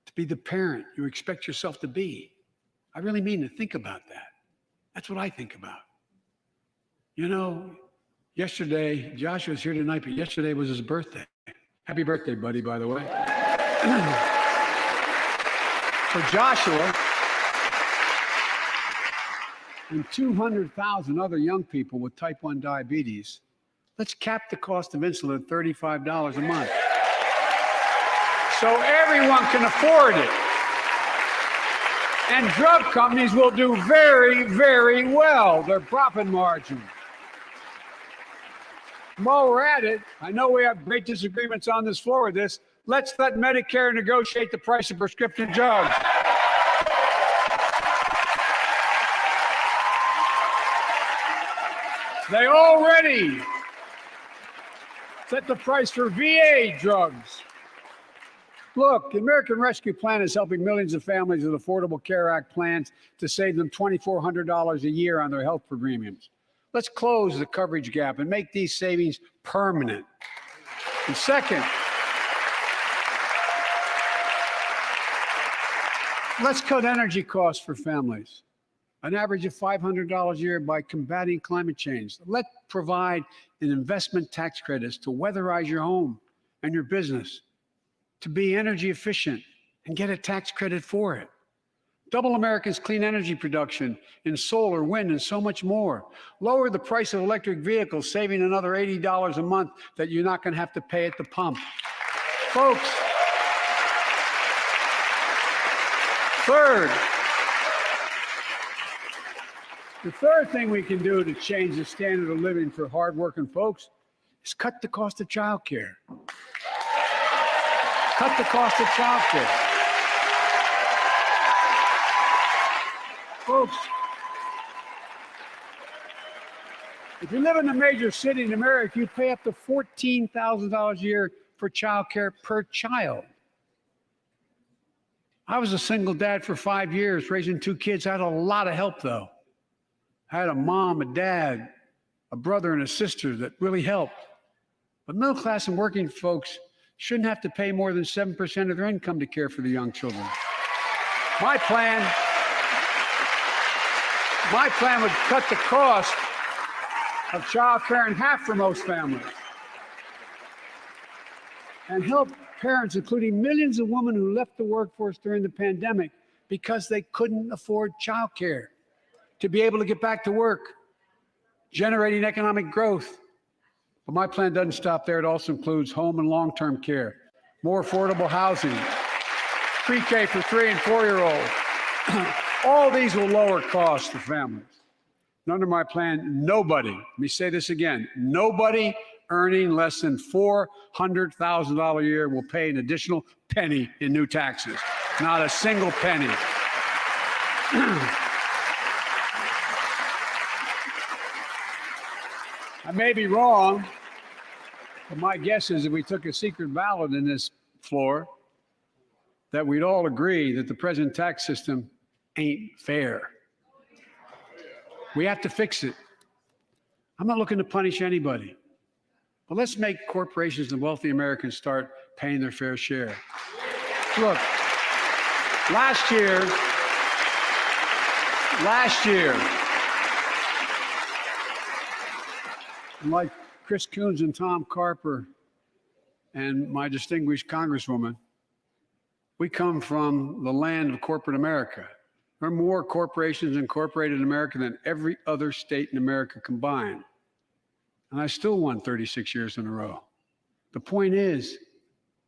to be the parent you expect yourself to be. I really mean to think about that. That's what I think about. You know, yesterday, Joshua's here tonight, but yesterday was his birthday. Happy birthday, buddy, by the way. For Joshua and 200,000 other young people with type 1 diabetes, let's cap the cost of insulin at $35 a month so everyone can afford it. And drug companies will do very, very well, their profit margin. While we're at it, I know we have great disagreements on this floor with this. Let's let Medicare negotiate the price of prescription drugs. They already set the price for VA drugs. Look, the American Rescue Plan is helping millions of families with Affordable Care Act plans to save them $2,400 a year on their health premiums. Let's close the coverage gap and make these savings permanent. And second, let's cut energy costs for families, an average of $500 a year by combating climate change. Let's provide an investment tax credits to weatherize your home and your business, to be energy efficient and get a tax credit for it. Double America's clean energy production in solar, wind, and so much more. Lower the price of electric vehicles, saving another $80 a month that you're not going to have to pay at the pump. Folks, the third thing we can do to change the standard of living for hardworking folks is cut the cost of child care. Cut the cost of child care. Folks, if you live in a major city in America, you pay up to $14,000 a year for child care per child. I was a single dad for 5 years, raising 2 kids. I had a lot of help, though. I had a mom, a dad, a brother, and a sister that really helped. But middle class and working folks shouldn't have to pay more than 7% of their income to care for the young children. My plan would cut the cost of child care in half for most families and help parents, including millions of women who left the workforce during the pandemic because they couldn't afford childcare, to be able to get back to work, generating economic growth. But my plan doesn't stop there. It also includes home and long-term care, more affordable housing, pre-K for 3 and 4-year-olds. All these will lower costs for families. And under my plan, nobody, let me say this again, nobody earning less than $400,000 a year will pay an additional penny in new taxes. Not a single penny. I may be wrong, but my guess is if we took a secret ballot in this floor, that we'd all agree that the present tax system ain't fair. We have to fix it. I'm not looking to punish anybody, but let's make corporations and wealthy Americans start paying their fair share. Look, last year, like Chris Coons and Tom Carper and my distinguished Congresswoman, we come from the land of corporate America. There are more corporations incorporated in America than every other state in America combined. And I still won 36 years in a row. The point is,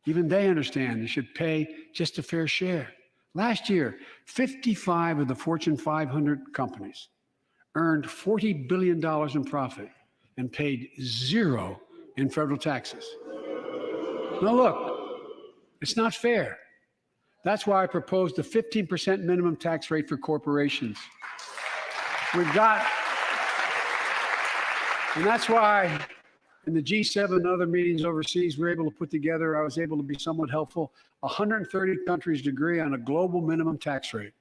even they understand they should pay just a fair share. Last year, 55 of the Fortune 500 companies earned $40 billion in profit and paid zero in federal taxes. Now look, it's not fair. That's why I proposed a 15% minimum tax rate for corporations. And that's why in the G7 and other meetings overseas, we were able to put together, I was able to be somewhat helpful, 130 countries agree on a global minimum tax rate.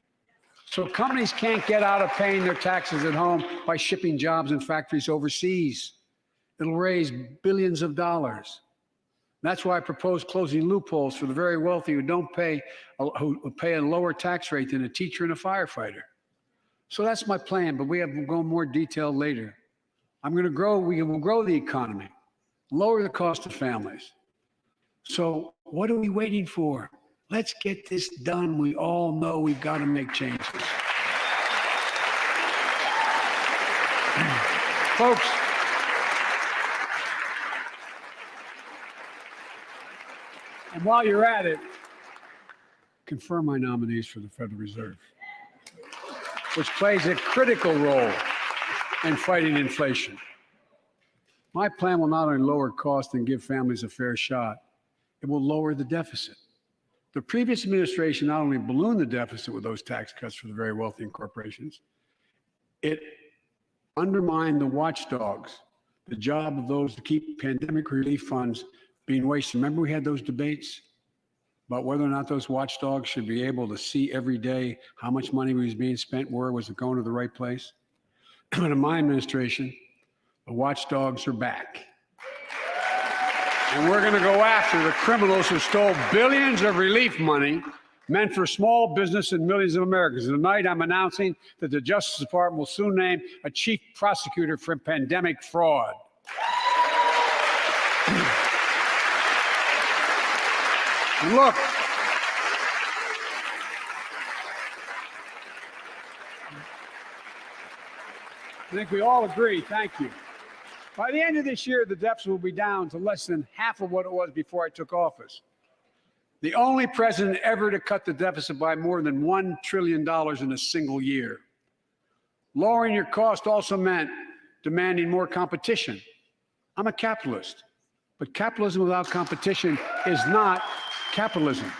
So companies can't get out of paying their taxes at home by shipping jobs and factories overseas. It'll raise billions of dollars. That's why I propose closing loopholes for the very wealthy who pay a lower tax rate than a teacher and a firefighter. So that's my plan, but we'll go in more detail later. We will grow the economy, lower the cost of families. So what are we waiting for? Let's get this done. We all know we've got to make changes. Folks, and while you're at it, confirm my nominees for the Federal Reserve, which plays a critical role in fighting inflation. My plan will not only lower costs and give families a fair shot, it will lower the deficit. The previous administration not only ballooned the deficit with those tax cuts for the very wealthy and corporations, it undermined the watchdogs, the job of those to keep pandemic relief funds being wasted. Remember we had those debates about whether or not those watchdogs should be able to see every day how much money was being spent, where was it going to the right place? But in my administration, the watchdogs are back. And we're going to go after the criminals who stole billions of relief money meant for small business and millions of Americans. And tonight, I'm announcing that the Justice Department will soon name a chief prosecutor for pandemic fraud. Look, I think we all agree, thank you. By the end of this year, the deficit will be down to less than half of what it was before I took office. The only president ever to cut the deficit by more than $1 trillion in a single year. Lowering your cost also meant demanding more competition. I'm a capitalist, but capitalism without competition is not capitalism.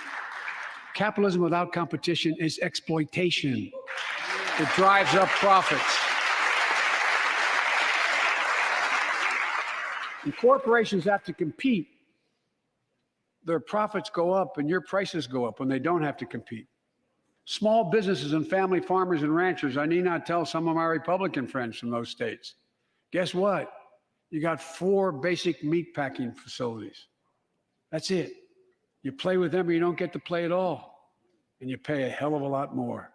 Capitalism without competition is exploitation. It drives up profits. And corporations have to compete. Their profits go up and your prices go up when they don't have to compete. Small businesses and family farmers and ranchers, I need not tell some of my Republican friends from those states. Guess what? You got 4 basic meat packing facilities. That's it. You play with them or you don't get to play at all. And you pay a hell of a lot more.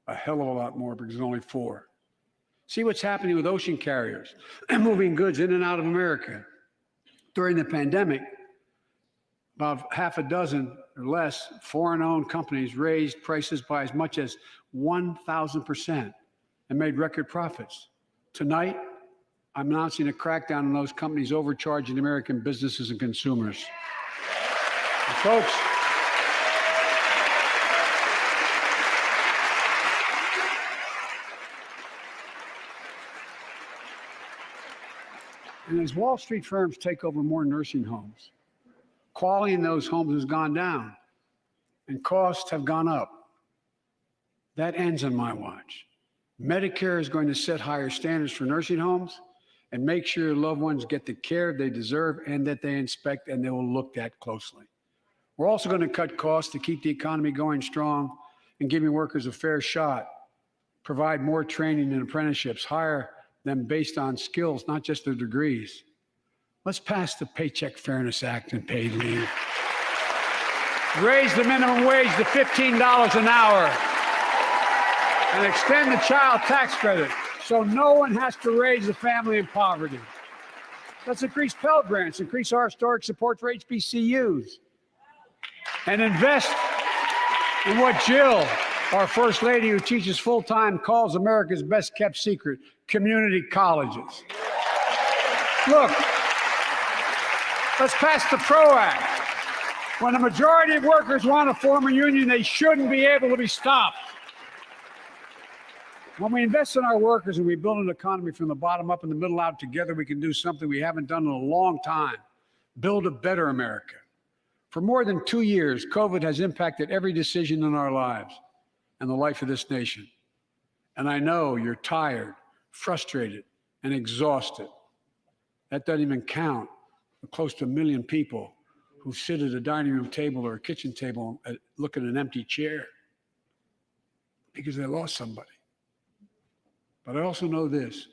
A hell of a lot more because there's only 4. See what's happening with ocean carriers moving goods in and out of America. During the pandemic, about half a dozen or less foreign-owned companies raised prices by as much as 1,000% and made record profits. Tonight, I'm announcing a crackdown on those companies overcharging American businesses and consumers. And folks, and as Wall Street firms take over more nursing homes, quality in those homes has gone down and costs have gone up. That ends on my watch. Medicare is going to set higher standards for nursing homes and make sure your loved ones get the care they deserve and that they inspect and they will look at closely. We're also going to cut costs to keep the economy going strong and giving workers a fair shot, provide more training and apprenticeships, hire them based on skills, not just their degrees. Let's pass the Paycheck Fairness Act and paid leave. Raise the minimum wage to $15 an hour and extend the child tax credit so no one has to raise a family in poverty. Let's increase Pell Grants, increase our historic support for HBCUs, and invest in what Jill, our First Lady who teaches full-time, calls America's best kept secret, community colleges. Look, let's pass the PRO Act. When a majority of workers want to form a union, they shouldn't be able to be stopped. When we invest in our workers and we build an economy from the bottom up and the middle out together, we can do something we haven't done in a long time, build a better America. For more than 2 years, COVID has impacted every decision in our lives and the life of this nation. And I know you're tired, frustrated, and exhausted. That doesn't even count the close to 1 million people who sit at a dining room table or a kitchen table and look at an empty chair because they lost somebody. But I also know this,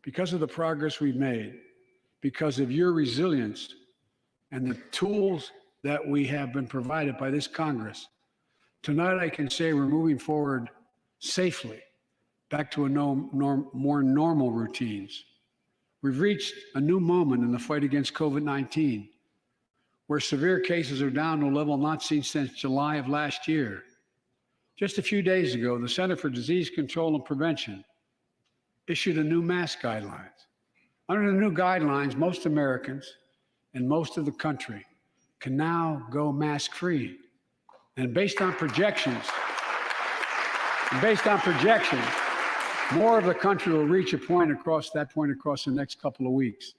because of the progress we've made, because of your resilience and the tools that we have been provided by this Congress, tonight I can say we're moving forward safely back to more normal routines. We've reached a new moment in the fight against COVID-19, where severe cases are down to a level not seen since July of last year. Just a few days ago, the Center for Disease Control and Prevention issued a new mask guidelines. Under the new guidelines, most Americans and most of the country can now go mask-free. And based on projections, more of the country will reach a point across the next couple of weeks.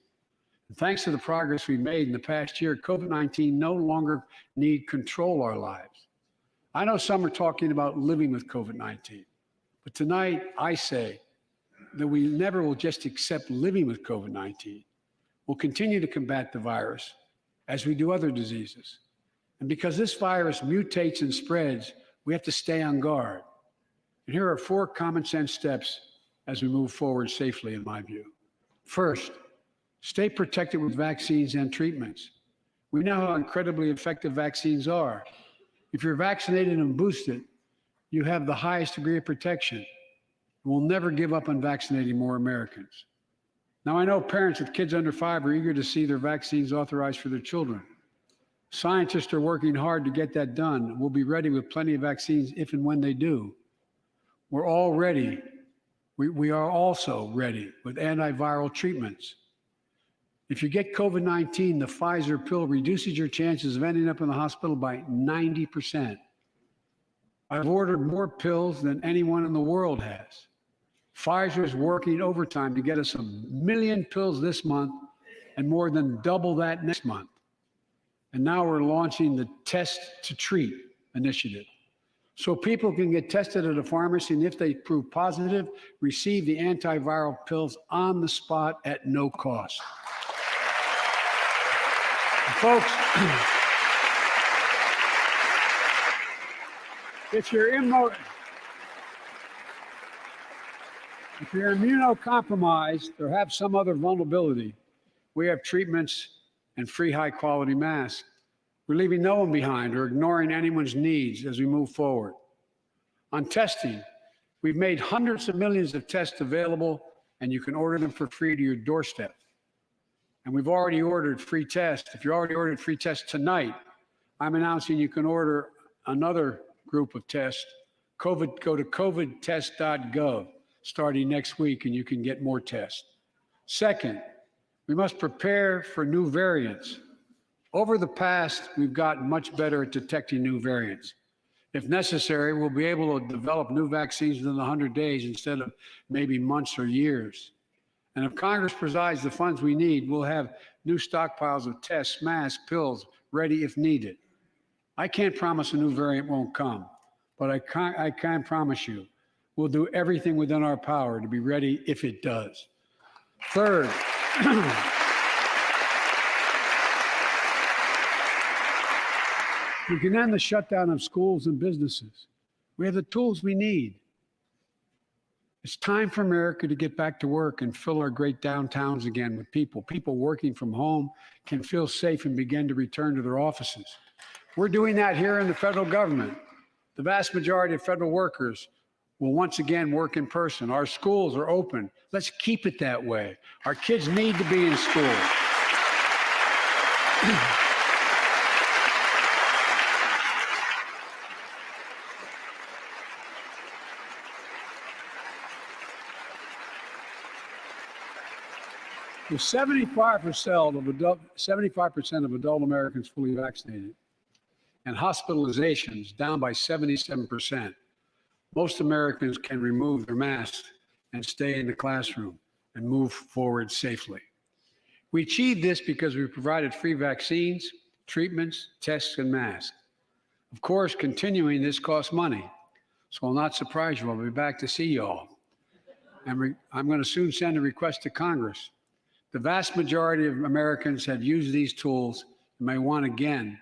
And thanks to the progress we've made in the past year, COVID-19 no longer need control our lives. I know some are talking about living with COVID-19, but tonight I say that we never will just accept living with COVID-19. We'll continue to combat the virus as we do other diseases. And because this virus mutates and spreads, we have to stay on guard. And here are 4 common sense steps as we move forward safely, in my view. First, stay protected with vaccines and treatments. We know how incredibly effective vaccines are. If you're vaccinated and boosted, you have the highest degree of protection. We'll never give up on vaccinating more Americans. Now, I know parents with kids under 5 are eager to see their vaccines authorized for their children. Scientists are working hard to get that done. We'll be ready with plenty of vaccines if and when they do. We're all ready. We are also ready with antiviral treatments. If you get COVID-19, the Pfizer pill reduces your chances of ending up in the hospital by 90%. I've ordered more pills than anyone in the world has. Pfizer is working overtime to get us 1 million pills this month and more than double that next month. And now we're launching the Test to Treat initiative. So people can get tested at a pharmacy, and if they prove positive, receive the antiviral pills on the spot at no cost. Folks, if you're immunocompromised or have some other vulnerability, we have treatments and free high-quality masks. We're leaving no one behind or ignoring anyone's needs as we move forward. On testing, we've made hundreds of millions of tests available, and you can order them for free to your doorstep. And we've already ordered free tests. If you already ordered free tests tonight, I'm announcing you can order another group of tests. Go to covidtest.gov starting next week, and you can get more tests. Second, we must prepare for new variants. Over the past, we've gotten much better at detecting new variants. If necessary, we'll be able to develop new vaccines within 100 days instead of maybe months or years. And if Congress provides the funds we need, we'll have new stockpiles of tests, masks, pills ready if needed. I can't promise a new variant won't come, but I can promise you we'll do everything within our power to be ready if it does. Third, we can end the shutdown of schools and businesses. We have the tools we need. It's time for America to get back to work and fill our great downtowns again with people. People working from home can feel safe and begin to return to their offices. We're doing that here in the federal government. The vast majority of federal workers will once again work in person. Our schools are open. Let's keep it that way. Our kids need to be in school. With 75% of adult Americans fully vaccinated and hospitalizations down by 77%, most Americans can remove their masks and stay in the classroom and move forward safely. We achieved this because we provided free vaccines, treatments, tests, and masks. Of course, continuing this costs money, so I'll not surprise you. I'll be back to see you all. And I'm going to soon send a request to Congress. The vast majority of Americans have used these tools and may want again.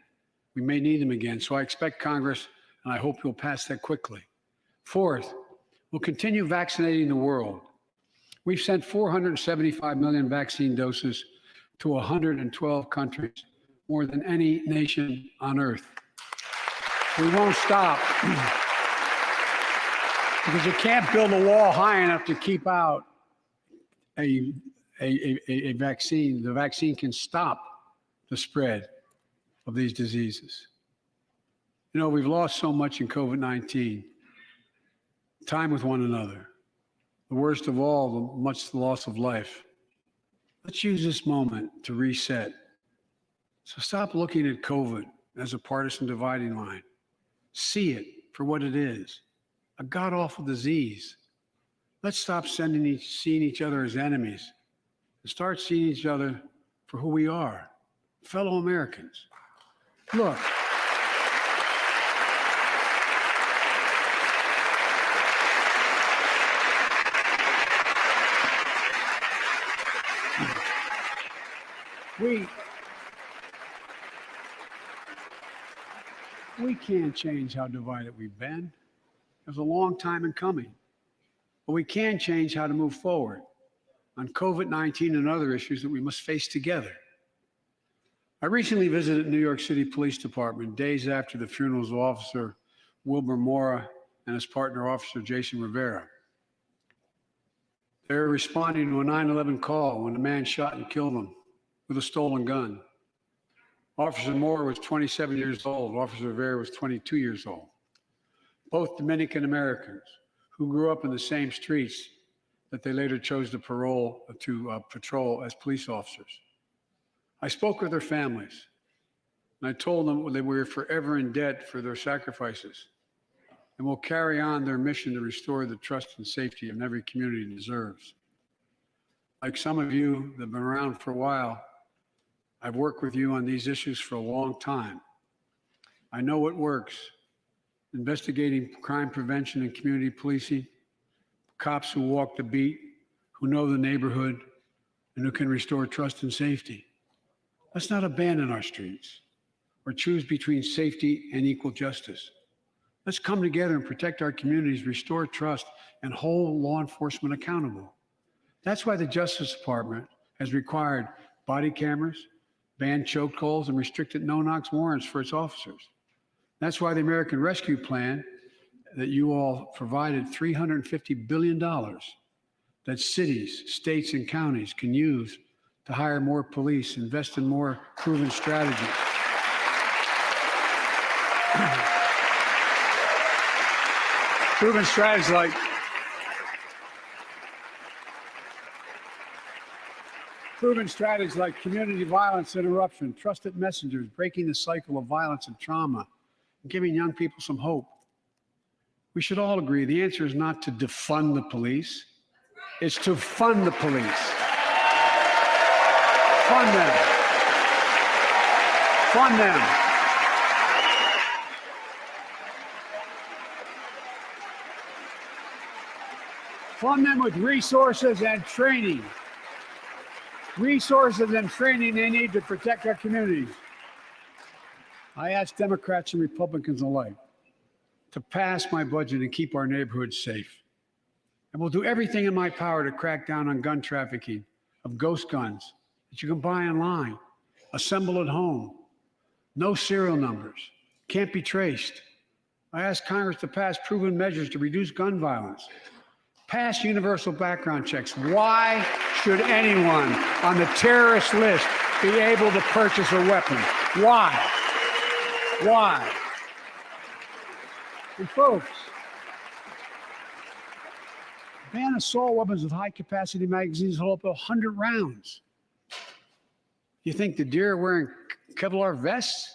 We may need them again. So I expect Congress, and I hope you'll pass that quickly. Fourth, we'll continue vaccinating the world. We've sent 475 million vaccine doses to 112 countries, more than any nation on earth. We won't stop because you can't build a wall high enough to keep out a vaccine. The vaccine can stop the spread of these diseases. You know, we've lost so much in COVID-19. Time with one another. The worst of all, the loss of life. Let's use this moment to reset. So stop looking at COVID as a partisan dividing line. See it for what it is, a god-awful disease. Let's stop seeing each other as enemies and start seeing each other for who we are, fellow Americans. Look, we can't change how divided we've been. It was a long time in coming. But we can change how to move forward on COVID-19 and other issues that we must face together. I recently visited New York City Police Department days after the funerals of Officer Wilbur Mora and his partner, Officer Jason Rivera. They were responding to a 9/11 call when a man shot and killed them with a stolen gun. Officer Mora was 27 years old. Officer Rivera was 22 years old. Both Dominican Americans who grew up in the same streets that they later chose to patrol as police officers. I spoke with their families, and I told them that we were forever in debt for their sacrifices, and will carry on their mission to restore the trust and safety in every community deserves. Like some of you that have been around for a while, I've worked with you on these issues for a long time. I know what works. Investigating crime prevention and community policing, cops who walk the beat, who know the neighborhood, and who can restore trust and safety. Let's not abandon our streets or choose between safety and equal justice. Let's come together and protect our communities, restore trust, and hold law enforcement accountable. That's why the Justice Department has required body cameras, banned chokeholds, and restricted no-knock warrants for its officers. That's why the American Rescue Plan that you all provided $350 billion that cities, states, and counties can use to hire more police, invest in more proven strategies. Proven strategies like community violence interruption, trusted messengers, breaking the cycle of violence and trauma, and giving young people some hope. We should all agree the answer is not to defund the police, it's to fund the police. Fund them. Fund them. Fund them with resources and training. Resources and training they need to protect our communities. I ask Democrats and Republicans alike to pass my budget and keep our neighborhoods safe. And we'll do everything in my power to crack down on gun trafficking of ghost guns that you can buy online, assemble at home, no serial numbers, can't be traced. I ask Congress to pass proven measures to reduce gun violence. Pass universal background checks. Why should anyone on the terrorist list be able to purchase a weapon? Why? Why? And folks, ban assault weapons with high-capacity magazines hold up to 100 rounds. You think the deer are wearing Kevlar vests?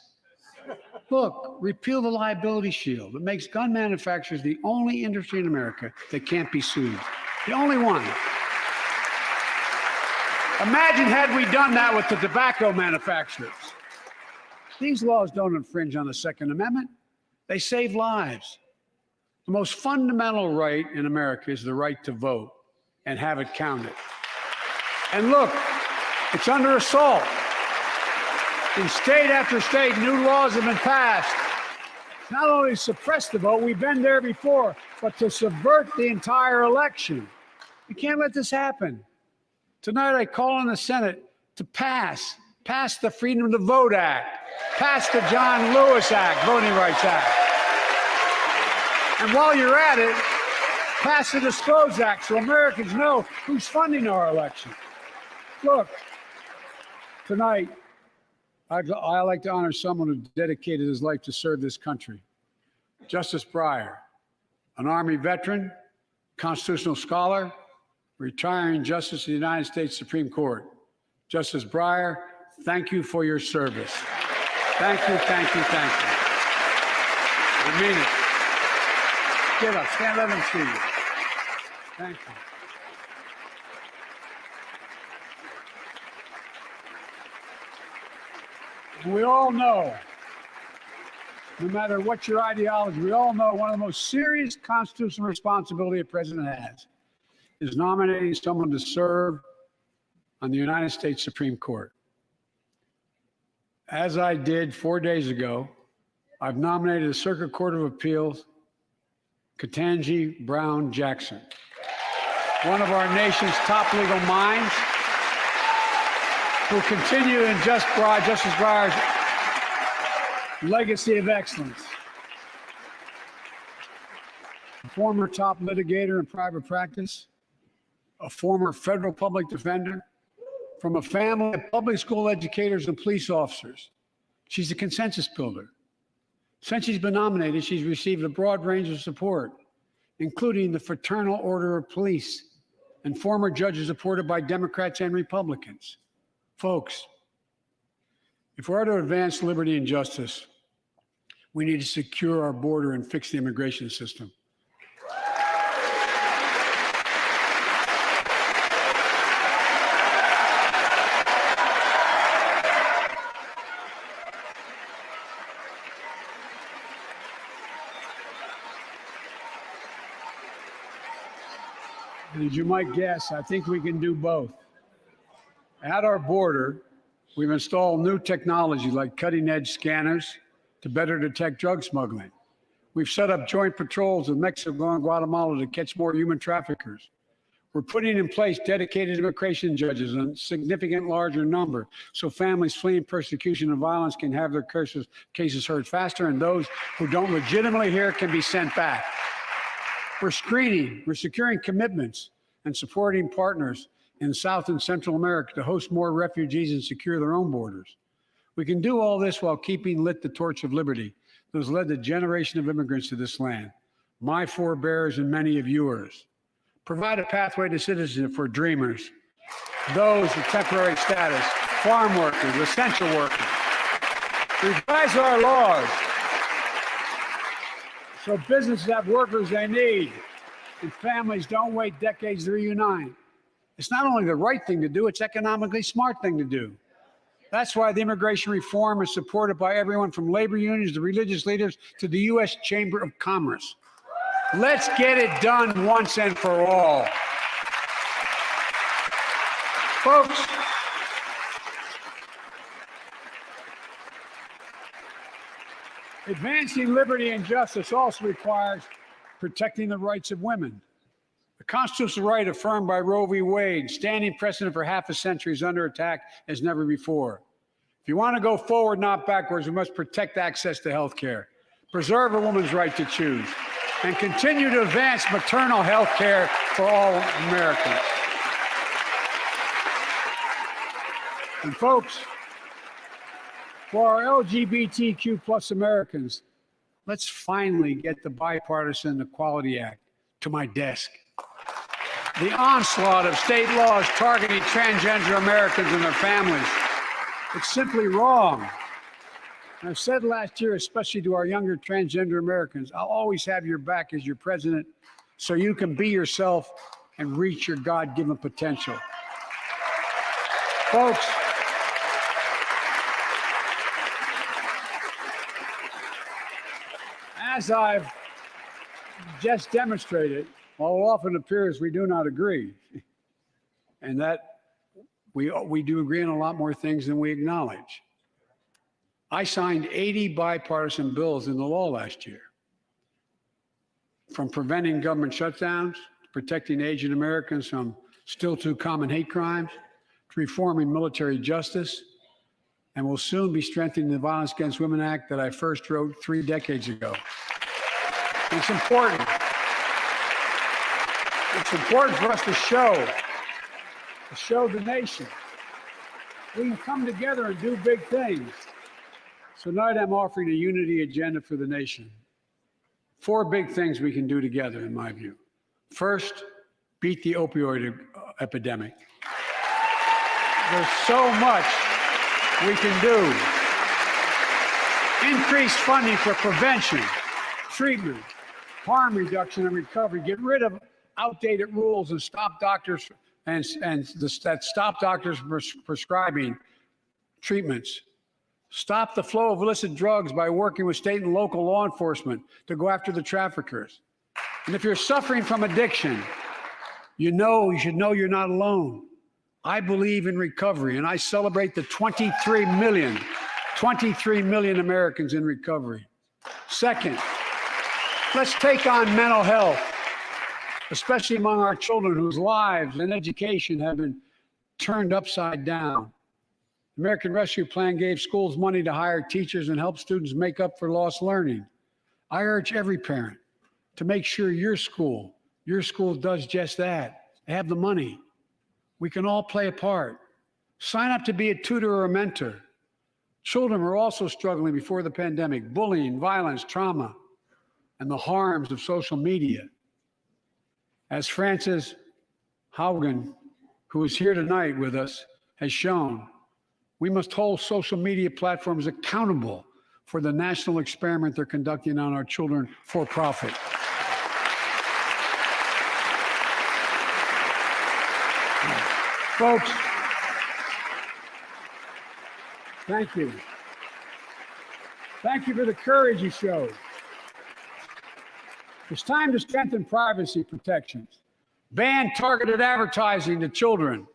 Look, repeal the liability shield. It makes gun manufacturers the only industry in America that can't be sued. The only one. Imagine had we done that with the tobacco manufacturers. These laws don't infringe on the Second Amendment. They save lives. The most fundamental right in America is the right to vote and have it counted. And look, it's under assault. In state after state, new laws have been passed. Not only to suppress the vote, we've been there before, but to subvert the entire election. We can't let this happen. Tonight, I call on the Senate to pass the Freedom to Vote Act, pass the John Lewis Act, Voting Rights Act. And while you're at it, pass the Disclose Act so Americans know who's funding our election. Look, tonight, I'd like to honor someone who dedicated his life to serve this country. Justice Breyer, an Army veteran, constitutional scholar, retiring Justice of the United States Supreme Court. Justice Breyer, thank you for your service. Thank you, thank you, thank you. I mean it. Get up, stand, let them see you. Thank you. And we all know, no matter what your ideology, we all know one of the most serious constitutional responsibility a president has is nominating someone to serve on the United States Supreme Court. As I did 4 days ago, I've nominated the Circuit Court of Appeals, Ketanji Brown Jackson, one of our nation's top legal minds, who continue in Justice Breyer's legacy of excellence. A former top litigator in private practice, a former federal public defender, from a family of public school educators and police officers. She's a consensus builder. Since she's been nominated, she's received a broad range of support, including the Fraternal Order of Police and former judges supported by Democrats and Republicans. Folks, if we're to advance liberty and justice, we need to secure our border and fix the immigration system. And as you might guess, I think we can do both. At our border, we've installed new technology like cutting-edge scanners to better detect drug smuggling. We've set up joint patrols with Mexico and Guatemala to catch more human traffickers. We're putting in place dedicated immigration judges in a significant larger number so families fleeing persecution and violence can have their cases heard faster, and those who don't legitimately hear can be sent back. We're screening, we're securing commitments and supporting partners in South and Central America to host more refugees and secure their own borders. We can do all this while keeping lit the torch of liberty that has led a generation of immigrants to this land, my forebears and many of yours. Provide a pathway to citizenship for dreamers, those with temporary status, farm workers, essential workers. Revise our laws so businesses have workers they need and families don't wait decades to reunite. It's not only the right thing to do, it's economically smart thing to do. That's why the immigration reform is supported by everyone from labor unions to religious leaders to the U.S. Chamber of Commerce. Let's get it done once and for all. Folks, advancing liberty and justice also requires protecting the rights of women. The constitutional right affirmed by Roe v. Wade, standing precedent for half a century, is under attack as never before. If you want to go forward, not backwards, we must protect access to health care, preserve a woman's right to choose, and continue to advance maternal health care for all Americans. And folks, for our LGBTQ plus Americans, let's finally get the Bipartisan Equality Act to my desk. The onslaught of state laws targeting transgender Americans and their families, it's simply wrong. And I've said last year, especially to our younger transgender Americans, I'll always have your back as your president so you can be yourself and reach your God-given potential. Folks, as I've just demonstrated, while it often appears we do not agree, and that we do agree on a lot more things than we acknowledge. I signed 80 bipartisan bills into law last year, from preventing government shutdowns, to protecting Asian Americans from still too common hate crimes, to reforming military justice, and will soon be strengthening the Violence Against Women Act that I first wrote 3 decades ago. And it's important. It's important for us to show the nation we can come together and do big things. So tonight I'm offering a unity agenda for the nation. 4 big things we can do together, in my view. First, beat the opioid epidemic. There's so much we can do. Increase funding for prevention, treatment, harm reduction, and recovery. Get rid of outdated rules and stop doctors stop doctors from prescribing treatments. Stop the flow of illicit drugs by working with state and local law enforcement to go after the traffickers. And if you're suffering from addiction, you should know you're not alone. I believe in recovery, and I celebrate the 23 million Americans in recovery. Second, let's take on mental health, especially among our children whose lives and education have been turned upside down. The American Rescue Plan gave schools money to hire teachers and help students make up for lost learning. I urge every parent to make sure your school does just that. They have the money. We can all play a part. Sign up to be a tutor or a mentor. Children were also struggling before the pandemic: bullying, violence, trauma, and the harms of social media. As Frances Haugen, who is here tonight with us, has shown, we must hold social media platforms accountable for the national experiment they're conducting on our children for profit. Folks, thank you. Thank you for the courage you showed. It's time to strengthen privacy protections, ban targeted advertising to children,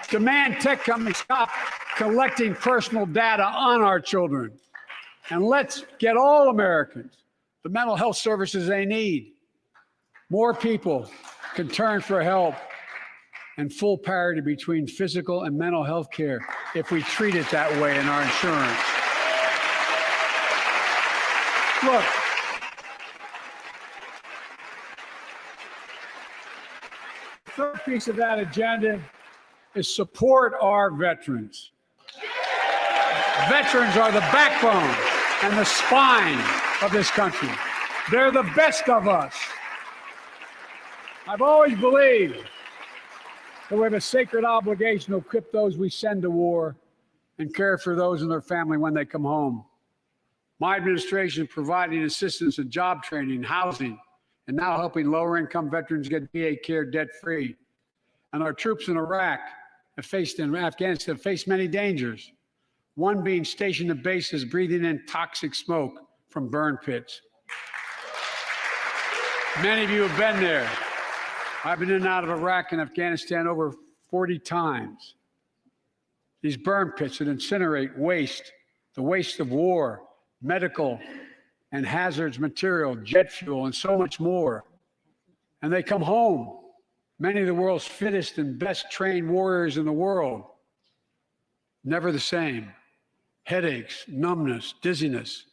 demand tech companies stop collecting personal data on our children, and let's get all Americans the mental health services they need. More people can turn for help and full parity between physical and mental health care if we treat it that way in our insurance. Look, the third piece of that agenda is support our veterans. Veterans are the backbone and the spine of this country. They're the best of us. I've always believed that we have a sacred obligation to equip those we send to war and care for those in their family when they come home. My administration is providing assistance in job training, housing, and now helping lower-income veterans get VA care debt-free. And our troops in Iraq and Afghanistan have faced many dangers, one being stationed at bases breathing in toxic smoke from burn pits. Many of you have been there. I've been in and out of Iraq and Afghanistan over 40 times. These burn pits that incinerate waste, the waste of war, medical and hazardous material, jet fuel, and so much more. And they come home, many of the world's fittest and best trained warriors in the world. Never the same. Headaches, numbness, dizziness.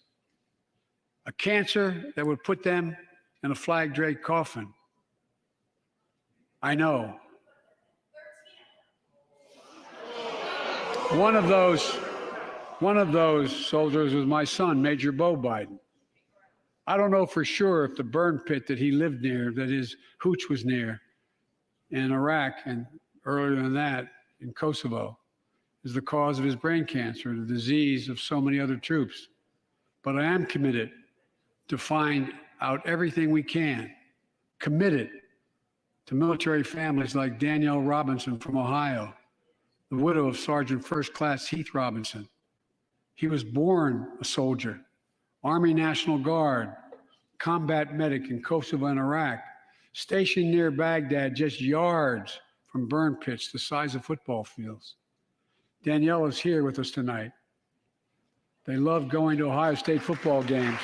A cancer that would put them in a flag-draped coffin. I know. One of those soldiers was my son, Major Bo Biden. I don't know for sure if the burn pit that he lived near, that his hooch was near in Iraq and earlier than that in Kosovo, is the cause of his brain cancer, the disease of so many other troops. But I am committed to find out everything we can, committed to military families like Danielle Robinson from Ohio, the widow of Sergeant First Class Heath Robinson. He was born a soldier, Army National Guard, combat medic in Kosovo and Iraq, stationed near Baghdad, just yards from burn pits the size of football fields. Danielle is here with us tonight. They love going to Ohio State football games.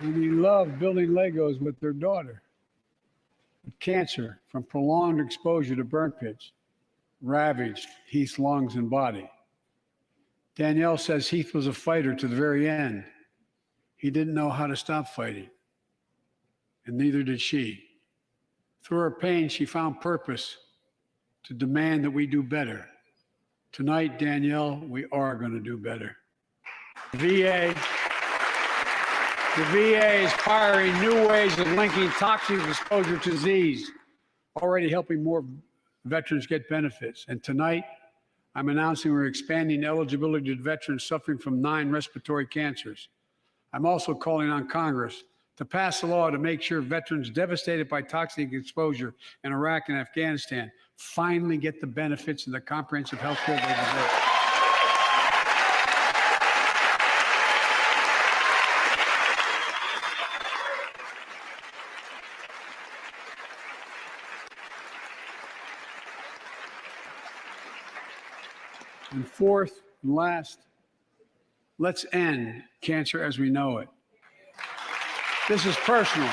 And he loved building Legos with their daughter. But cancer from prolonged exposure to burn pits ravaged Heath's lungs and body. Danielle says Heath was a fighter to the very end. He didn't know how to stop fighting, and neither did she. Through her pain, she found purpose to demand that we do better. Tonight, Danielle, we are going to do better. The VA is pioneering new ways of linking toxic exposure to disease, already helping more veterans get benefits. And tonight, I'm announcing we're expanding eligibility to veterans suffering from 9 respiratory cancers. I'm also calling on Congress to pass a law to make sure veterans devastated by toxic exposure in Iraq and Afghanistan finally get the benefits and the comprehensive health care they deserve. And fourth and last, let's end cancer as we know it. This is personal.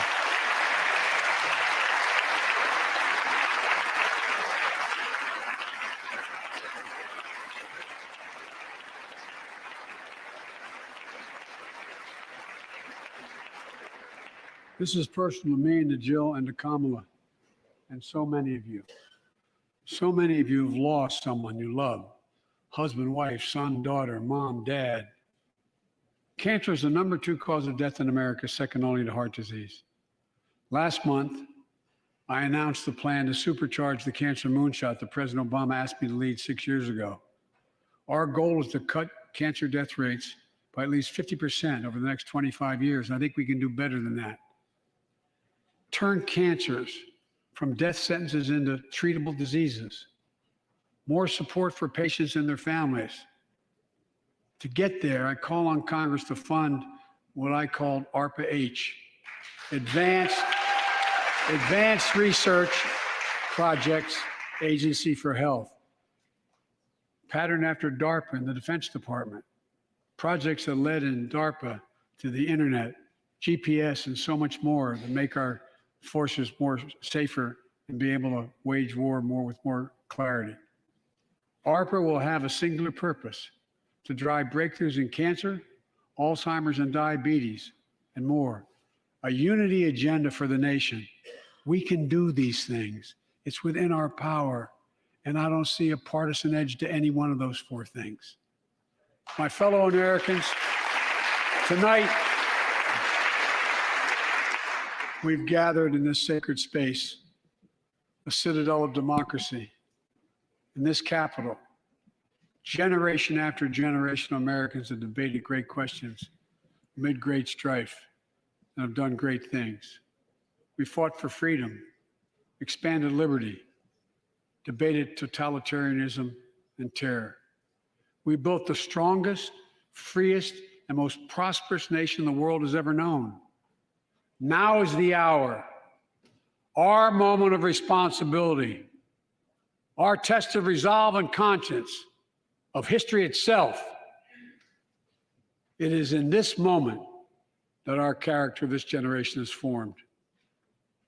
This is personal to me and to Jill and to Kamala and so many of you. So many of you have lost someone you love. Husband, wife, son, daughter, mom, dad. Cancer is the number 2 cause of death in America, second only to heart disease. Last month, I announced the plan to supercharge the cancer moonshot that President Obama asked me to lead 6 years ago. Our goal is to cut cancer death rates by at least 50% over the next 25 years, and I think we can do better than that. Turn cancers from death sentences into treatable diseases. More support for patients and their families. To get there, I call on Congress to fund what I called ARPA-H, Advanced Research Projects Agency for Health, patterned after DARPA and the Defense Department. Projects that led in DARPA to the internet, GPS, and so much more to make our forces more safer and be able to wage war more with more clarity. ARPA will have a singular purpose: to drive breakthroughs in cancer, Alzheimer's and diabetes, and more. A unity agenda for the nation. We can do these things. It's within our power. And I don't see a partisan edge to any one of those four things. My fellow Americans, tonight, we've gathered in this sacred space, a citadel of democracy, in this Capitol. Generation after generation of Americans have debated great questions, amid great strife, and have done great things. We fought for freedom, expanded liberty, debated totalitarianism and terror. We built the strongest, freest, and most prosperous nation the world has ever known. Now is the hour, our moment of responsibility, our test of resolve and conscience, of history itself. It is in this moment that our character of this generation is formed.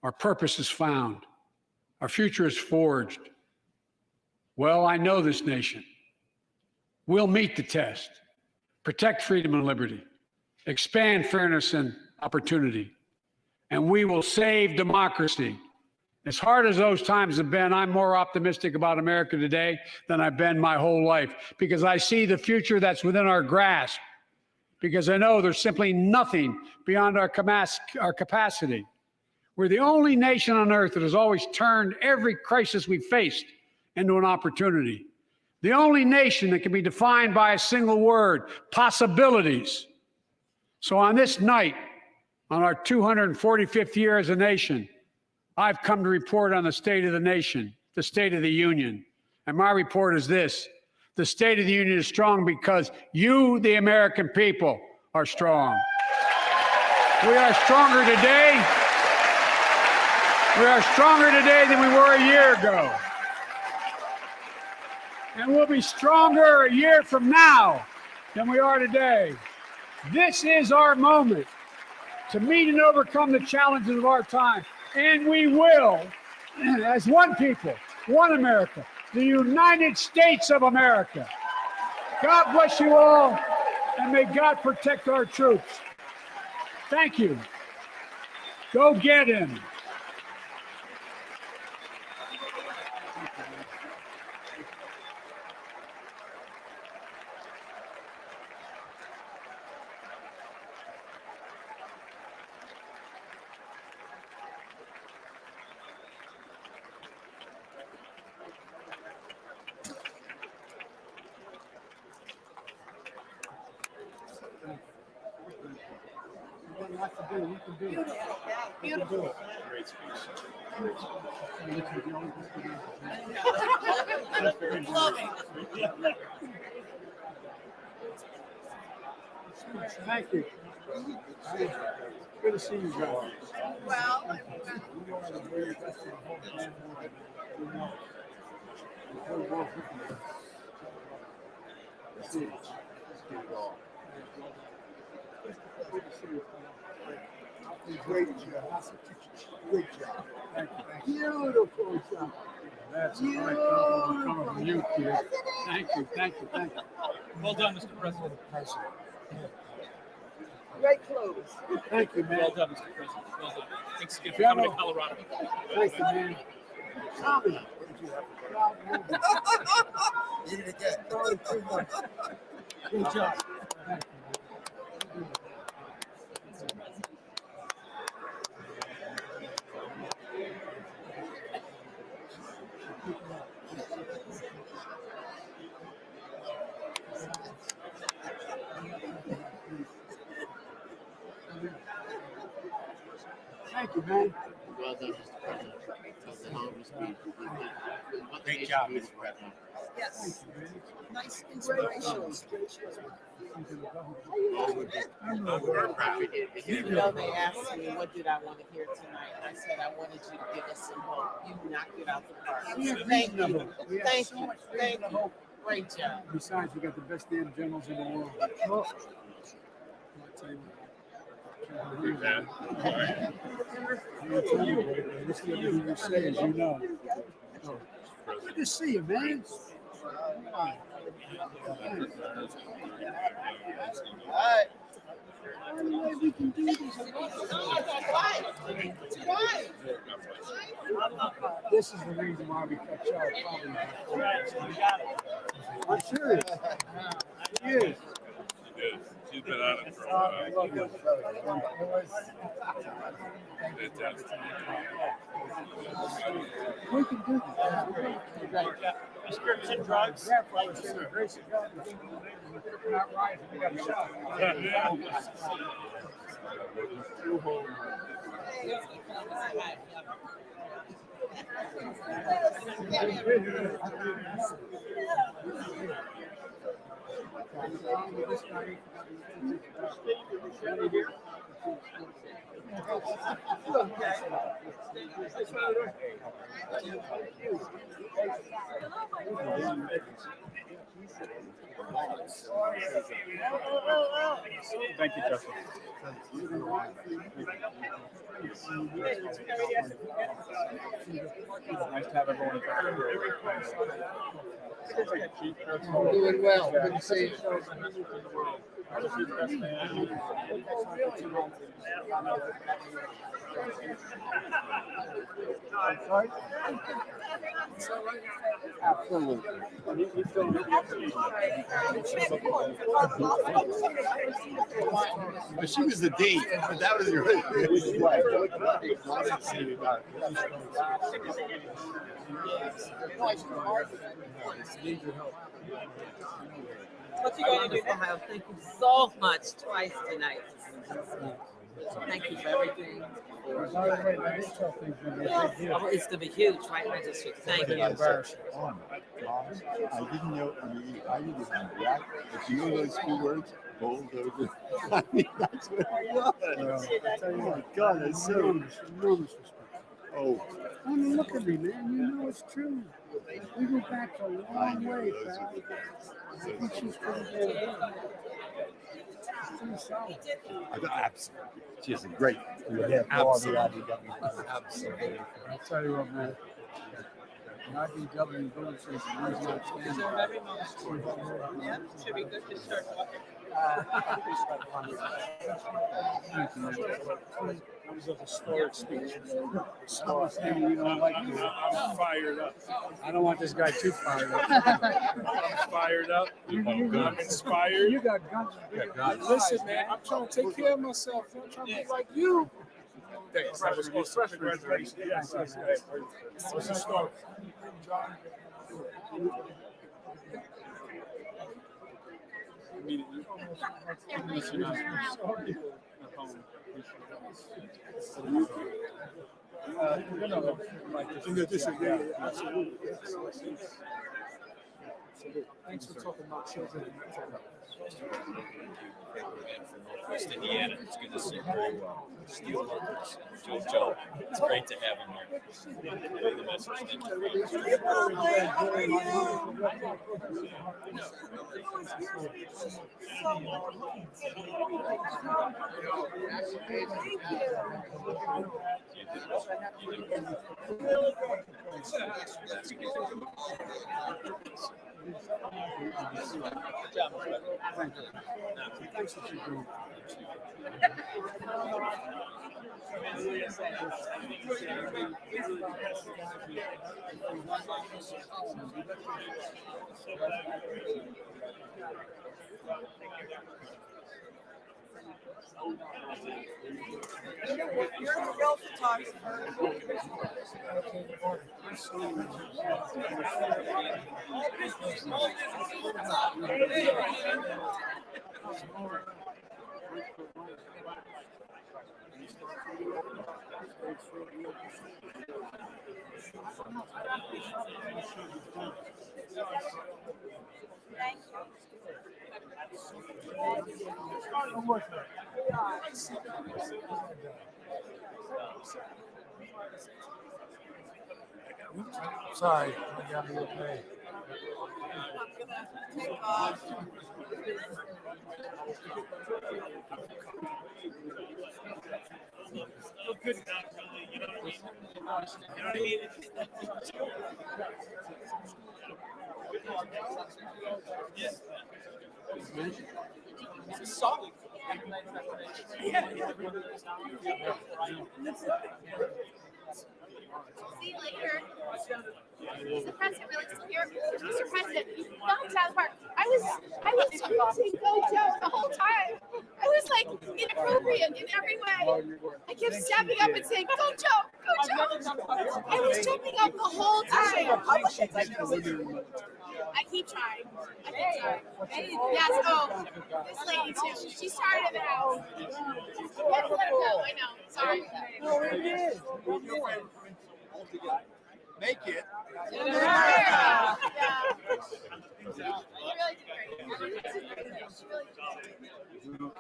Our purpose is found. Our future is forged. Well, I know this nation. We'll meet the test, protect freedom and liberty, expand fairness and opportunity, and we will save democracy. As hard as those times have been, I'm more optimistic about America today than I've been my whole life, because I see the future that's within our grasp, because I know there's simply nothing beyond our capacity. We're the only nation on earth that has always turned every crisis we faced into an opportunity. The only nation that can be defined by a single word: possibilities. So on this night, on our 245th year as a nation, I've come to report on the state of the nation, the State of the Union. And my report is this: the State of the Union is strong because you, the American people, are strong. We are stronger today. We are stronger today than we were a year ago. And we'll be stronger a year from now than we are today. This is our moment to meet and overcome the challenges of our time. And we will, as one people, one America, the United States of America. God bless you all, and may God protect our troops. Thank you. Go get him. Beautiful. Love it. Thank you. Good to see you guys. Well, Great job. Great job. Beautiful job. That's a great compliment coming from you, kid. Thank you, thank you, thank you. Well done, Mr. President. Great clothes. Thank you, man. Well done, Mr. President. Well done. Thanks again for coming to Colorado. Thank you, man. Tommy. Eat it again. Good job. Thank you, man. Well done, Mr. President. That's a hell of a speech. Great job, Mr. President. yes. Nice inspirational. You know, they asked me, what did I want to hear tonight? I said, I wanted you to give us some hope. You knocked it out the park. Thank you. Thank you. Thank you. Great job. Besides, we got the best damn generals in the world. Well, I'll tell you what. I'll tell you, listen to everything you say, as you know. Oh, good to see you, man. right. We can do this. This is the reason why we cut Charlie. I'm serious. He is. She's been on it for a while. Fantastic. We can do this. Prescription drugs. Grandfather said the grace of God is not right. We got shot. Thank you, Justin. Nice to have everyone back here. Doing well. Good to see you. Absolutely. But she was the date. That was your. What you gonna do? Ohio, thank you so much twice tonight. Thank you for everything. Oh, it's gonna be huge, right, my district. Thank you. Oh my gosh, I didn't know. I mean, I didn't even react. If you know those two words, bulldozer. I mean, that's what I love. Oh my God, that's so. Enormous respect. Oh, I mean, look at me, man. You know it's true. We go back a long way, pal. I think she's pretty good. She's pretty solid. absolutely. She is great. Absolutely. Absolutely. I'll tell you what, man. IBW Bullets is the reason I'm standing. Yeah, should be good to start talking. I was at the historic speech. I'm fired up. I don't want this guy too fired up. I'm fired up. I'm inspired. You got guns. Listen, man, I'm trying to take care of myself. I'm trying to be like you. Thanks. Congratulations. Yes, yes, yes. What's the story? Immediately. Thanks for talking about children. From Northwest Indiana. It's good to see you. Steel workers. Joe, it's great to have him here. Relay the message. Thank you. Thanks for doing. You're a real photographer. Thank you. Sorry, I got me okay. Take off. Look good enough, really. You know what I mean? You know what I mean? It's a song. See you later. Is the president really still here? Mr. President, welcome to the park. I was choosing Gojo the whole time. I was like inappropriate in every way. I kept stepping up and saying, Gojo, Gojo. I was jumping up the whole time. I keep trying. Yes, oh, this lady too. She started it out. I had to let her go. I know. Sorry. No, we did. Make it. Yeah. You really did great. She really did great.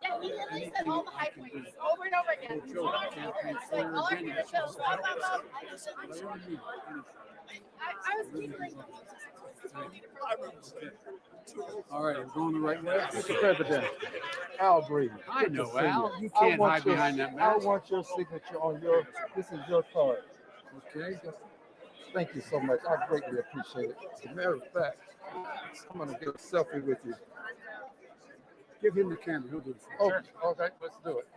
Yeah, he literally said all the high points over and over again. It's like all I hear is those blah, blah, blah. I was giggling the whole time. All right, we're going the right way. Mr. President, Al Brady. I good to know, see Al. you. You I can't want hide your- behind that I mask. want your signature on your, this is your card. Okay. Thank you so much. I greatly appreciate it. As a matter of fact, I'm going to get a selfie with you. Give him the camera. He'll do it for you. Oh, okay, let's do it.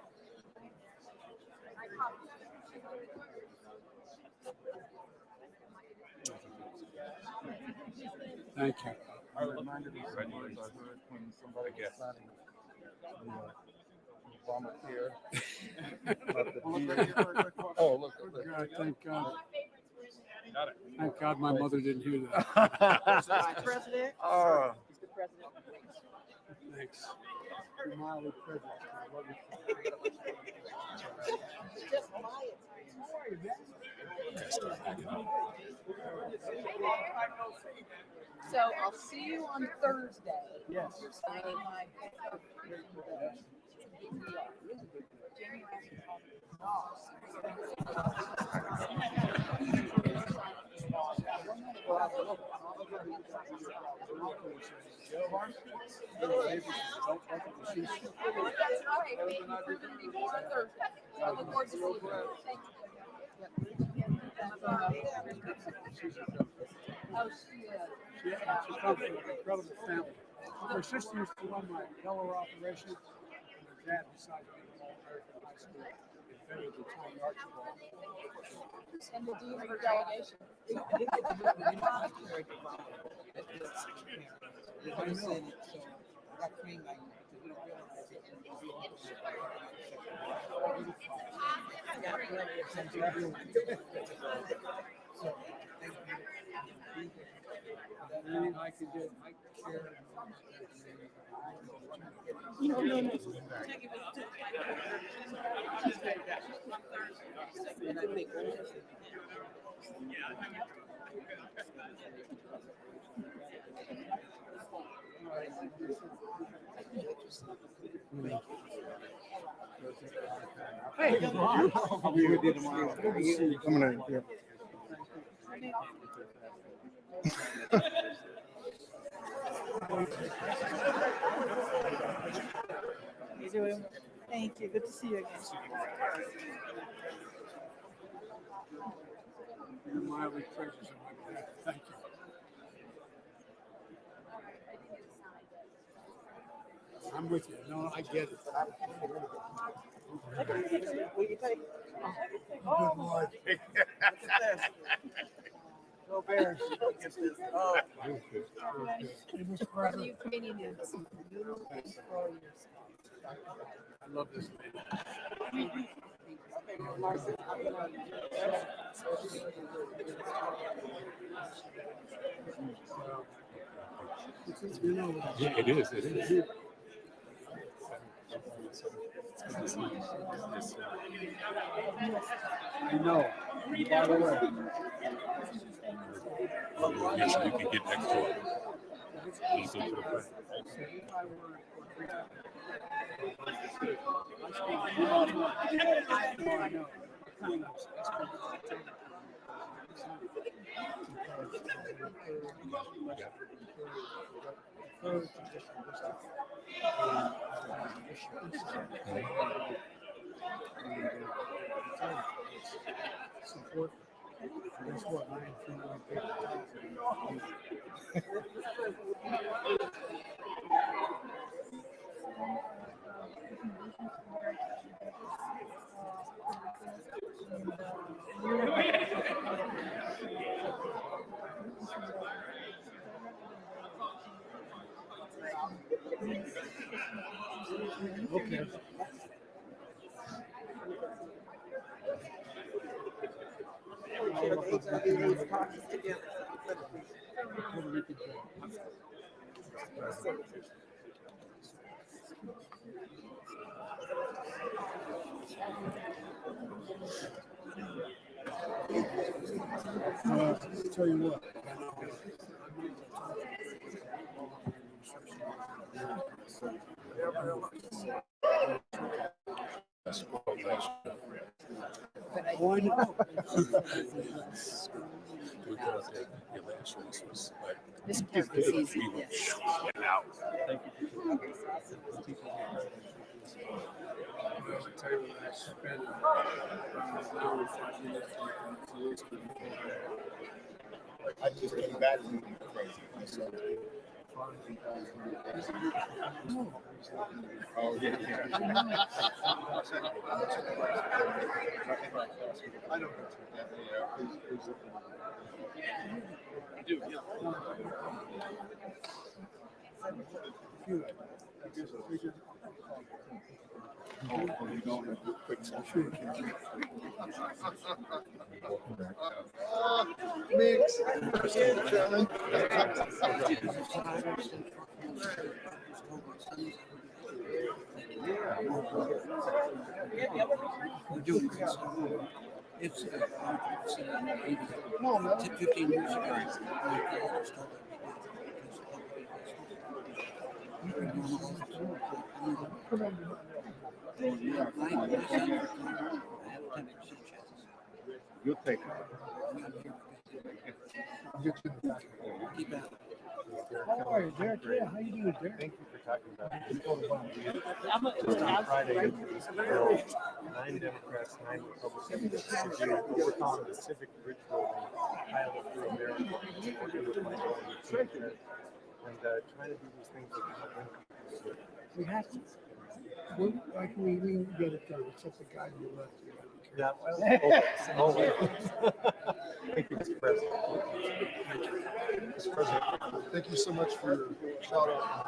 Thank you. I reminded me of some words I heard when somebody was signing Obamacare. About the deed. Oh, look. God, thank God. Thank God my mother didn't hear that. Mr. President. Oh. Mr. President. Thanks. You're mildly prejudiced. I love It's just my So I'll see you on Thursday. Yes. You're signing my I look forward to seeing you. Thank you. Oh, she is. She comes from an incredible family. Her sister used to run my color operation. And her dad decided to be an All-American high school. Invented the Tony Archibald. And the dean of her delegation. I know. Anything I can do, I care. Hey, I'll be with you tomorrow. I'm gonna, yeah. Thank you. Good to see you again. You're mildly prejudiced in my behalf. Thank you. I'm with you. No, I get it. Good Lord. Go Bears. Oh. For the Ukrainians. I love this lady. Yeah, it is. It is. I know. By the way. Yes, you can get next to it. Also to the front. Support Guess what? I ain't feeling okay. Tell you what. Why not? This part was easy. Yes. I just came back from crazy. Oh, yeah. I don't Mix. It's 15 years ago. You'll take it. Keep out. How are you, Derek? Yeah, how you doing, Derek? Thank you for talking about it. Just on Friday, bill, 9 Democrats, 9 Republicans to overcome the civic ritual pilot through America, working with my team and trying to do these things that can help increase. We have to. We can get it done. It's just a guy you left. Yeah, well, always. Thank you, Mr. President. Mr. President, thank you so much for your shout out.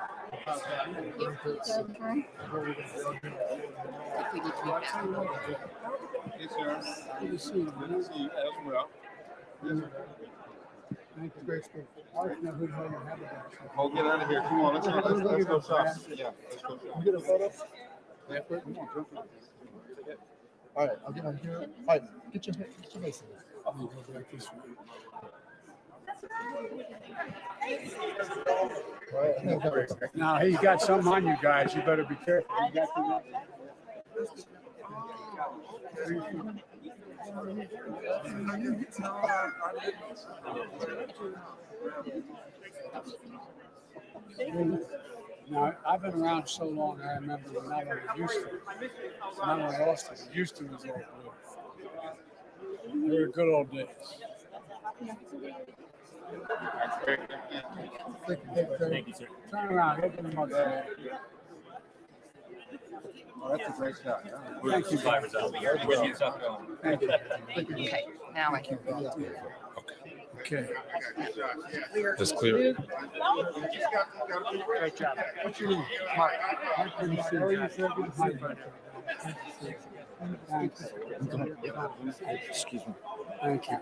Hey, sir. Good to see you. Good to see you as well. Thank you. Great speaker. I don't know who the hell you have about. Oh, get out of here. Come on, let's go shop. Yeah, let's go shop. You get a photo? Yeah, come on, jump in. All right, I'll get on here. All right, get your face in this. I'm gonna go back this way. Now he's got something on you guys. You better be careful. You got Now, I've been around so long, I remember when not only Houston, not only Austin, Houston was all blue. They were good old days. Thank you, sir. Turn around, look at the mother. Oh, that's a great shot. Yeah. Thank you. Survivors out there. Thank you. Okay, now I can. Okay. That's clear. Great job. What's your name? Mark. Mark, good to see you. Thank you. Excuse me. Thank you.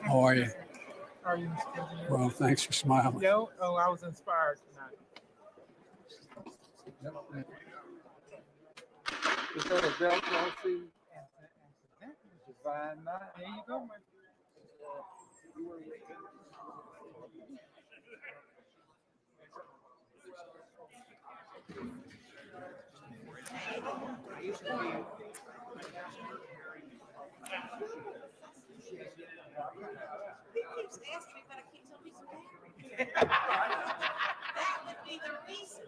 How are you? How are you, Mr. President? Well, thanks for smiling. No, oh, I was inspired tonight. Is that a belt Chelsea? Divine night. There you go, man. He keeps asking me, but I keep telling him he's mad. That would be the reason.